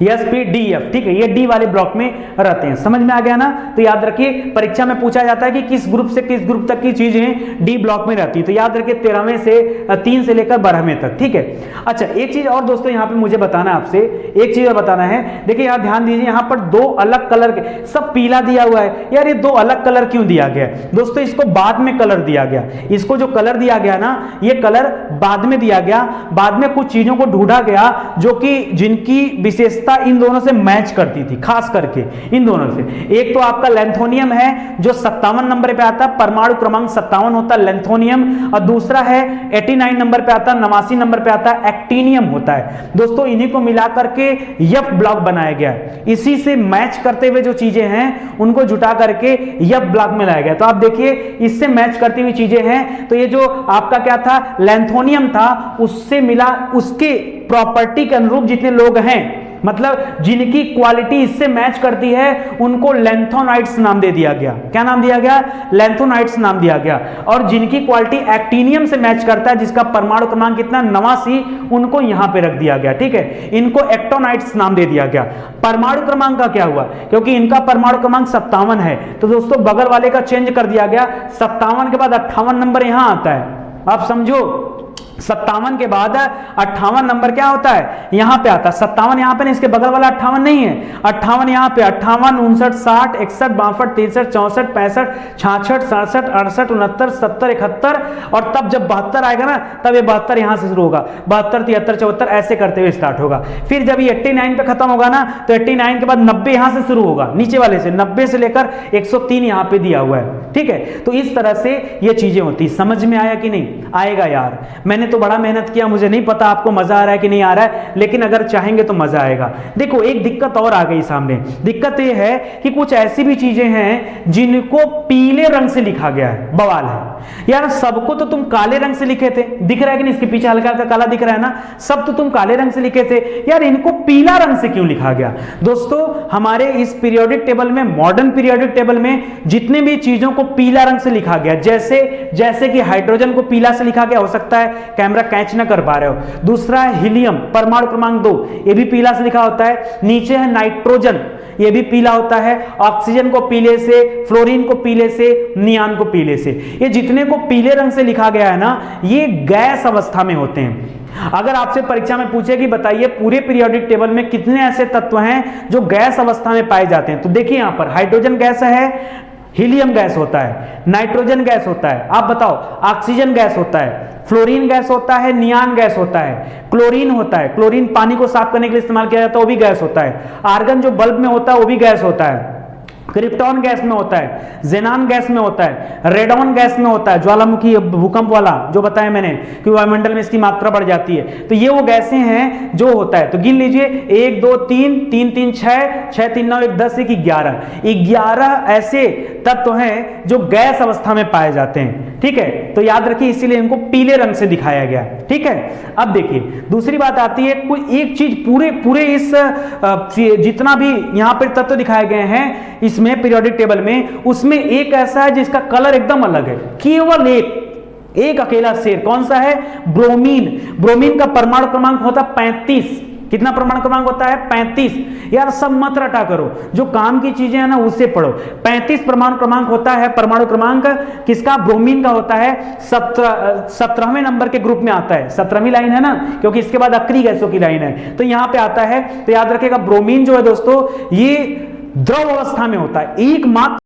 एसपीडीएफ, ठीक है, ये डी वाले ब्लॉक में रहते हैं। समझ में आ गया ना? तो याद रखिए, परीक्षा में पूछा जाता है कि किस ग्रुप से किस ग्रुप तक की चीजें डी ब्लॉक में रहती है, तो याद रखिए 13वें से 3 से लेकर 12वें तक, ठीक है। अच्छा, एक चीज और दोस्तों यहाँ पे मुझे बताना है आपसे, एक चीज और बताना है। देखिए यहाँ ध्यान दीजिए, यहाँ पर 2 अलग कलर के, सब पीला दिया हुआ है यार, ये 2 अलग कलर क्यों दिया गया है दोस्तों? इसको बाद में कलर दिया गया, इसको जो कलर दिया गया ना, ये कलर बाद में दिया गया। बाद में कुछ चीजों को ढूंढा गया जो कि जिनकी विशेषता इन दोनों से मैच करती थी, खास करके इन दोनों से। एक तो आपका लैंथोनियम है जो 57 नंबर पे आता है, परमाणु क्रमांक 57 होता है लैंथोनियम, और दूसरा है 89 नंबर पे आता है, 89 नंबर पे आता है, एक्टिनियम होता है। दोस्तों इन्हीं को मिला करके एफ ब्लॉक बनाया गया है। इसी से मैच करते हुए जो चीजें हैं उनको जुटा करके एफ ब्लॉक में लाया गया। तो आप देखिए, इससे मैच करती हुई चीजें हैं, तो ये जो आपका क्या था, लैंथोनियम था, उससे मिला, उसके प्रॉपर्टी के अनुरूप जितने लोग हैं, मतलब जिनकी क्वालिटी इससे मैच करती है, उनको लैंथोनाइट्स नाम दे दिया गया। क्या नाम दिया गया? लैंथोनाइट्स नाम दिया गया। और जिनकी क्वालिटी एक्टिनियम से मैच करता है, जिसका परमाणु क्रमांक कितना, 89, उनको यहां पे रख दिया गया, ठीक है, इनको एक्टोनाइट्स नाम दे दिया गया। परमाणु क्रमांक का क्या हुआ? क्योंकि इनका परमाणु क्रमांक 57 है, तो दोस्तों बगल वाले का चेंज कर दिया गया, 57 के बाद 58 नंबर यहां आता है। आप समझो, 57 के बाद 58 नंबर क्या होता है, यहां पे आता है। 57 यहां पे नहीं, इसके बगल वाला 58 नहीं है, 58 यहां पे, 58, 59, 60, 61, 62, 63, 64, 65, 66, 67, 68, 69, 70, 71, और तब जब 72 आएगा ना, तब ये 72 यहां से शुरू होगा, 72, 73, 74 ऐसे करते हुए स्टार्ट होगा। फिर जब ये 89 पे खत्म होगा ना, तो 89 के बाद 90 यहां से शुरू होगा, नीचे वाले से 90 से लेकर 103 यहां पे दिया हुआ है, ठीक है। तो इस तरह से ये चीजें होती। समझ में आया कि नहीं आएगा यार? मैंने तो बड़ा मेहनत किया, मुझे नहीं पता आपको मजा आ रहा है कि नहीं आ रहा है, लेकिन अगर चाहेंगे तो मजा आएगा। देखो एक दिक्कत और आ गई सामने। दिक्कत ये है कि कुछ ऐसी भी चीजें हैं जिनको पीले रंग से लिखा गया है। बवाल है यार, सबको तो तुम काले रंग से लिखे थे, दिख रहा है कि नहीं, इसके पीछे हल्का हल्का काला दिख रहा है ना, सब तो तुम काले रंग से लिखे थे यार, इनको पीला रंग से क्यों लिखा गया? दोस्तों हमारे इस पीरियोडिक टेबल में, मॉडर्न पीरियोडिक टेबल में जितने भी चीजों को पीला रंग से लिखा गया, जैसे कि हाइड्रोजन को पीला से लिखा गया, हो सकता है कैमरा कैच ना कर पा रहे हो। दूसरा है हीलियम, परमाणु क्रमांक 2, ये भी पीला से लिखा होता है। नीचे है नाइट्रोजन, ये भी पीला होता है। ऑक्सीजन को पीले से, फ्लोरीन को पीले से, नियान को पीले से। ये जितने को पीले रंग से लिखा गया है ना, ये गैस अवस्था में होते हैं। अगर आपसे परीक्षा में पूछे कि बताइए पूरे पीरियोडिक टेबल में कितने ऐसे तत्व हैं जो गैस अवस्था में पाए जाते हैं, तो देखिए यहां पर हाइड्रोजन गैस है, हीलियम गैस होता है, नाइट्रोजन गैस होता है, आप बताओ, ऑक्सीजन गैस होता है, फ्लोरीन गैस होता है, नियान गैस होता है, क्लोरीन होता है, क्लोरीन पानी को साफ करने के लिए इस्तेमाल किया जाता है, वो भी गैस होता है। आर्गन जो बल्ब में होता है वो भी गैस होता है, क्रिप्टॉन गैस में होता है, जेनान गैस में होता है, रेडॉन गैस में होता है, ज्वालामुखी भूकंप वाला जो बताया मैंने कि वायुमंडल में इसकी मात्रा बढ़ जाती है। तो ये वो गैसें हैं जो होता है। तो गिन लीजिए 1 2 3 3 3 6 6 3 9 1 10 1 11 ऐसे तत्व हैं जो गैस अवस्था में पाए जाते हैं। ठीक है, तो याद रखिए इसीलिए इनको पीले रंग से दिखाया गया। ठीक है, अब देखिए दूसरी बात आती है, कोई एक चीज पूरे इस जितना भी यहां पर तत्व दिखाए गए हैं इसमें पीरियोडिक टेबल में, उसमें एक ऐसा है जिसका कलर एकदम अलग है, केवल एक अकेला शेर। कौन सा है? ब्रोमीन। ब्रोमीन का परमाणु क्रमांक होता है 35। कितना परमाणु क्रमांक होता है? 35। यार सब मत रटा करो, जो काम की चीजें हैं ना उसे पढ़ो। 35 परमाणु क्रमांक होता है। परमाणु क्रमांक किसका? ब्रोमीन का होता है। 17वें नंबर के ग्रुप में आता है। 17वीं लाइन है ना, क्योंकि इसके बाद अक्रिय गैसों की लाइन है, तो यहां पे आता है। तो याद रखिएगा ब्रोमीन जो है दोस्तों ये द्रव अवस्था में होता है, एकमात्र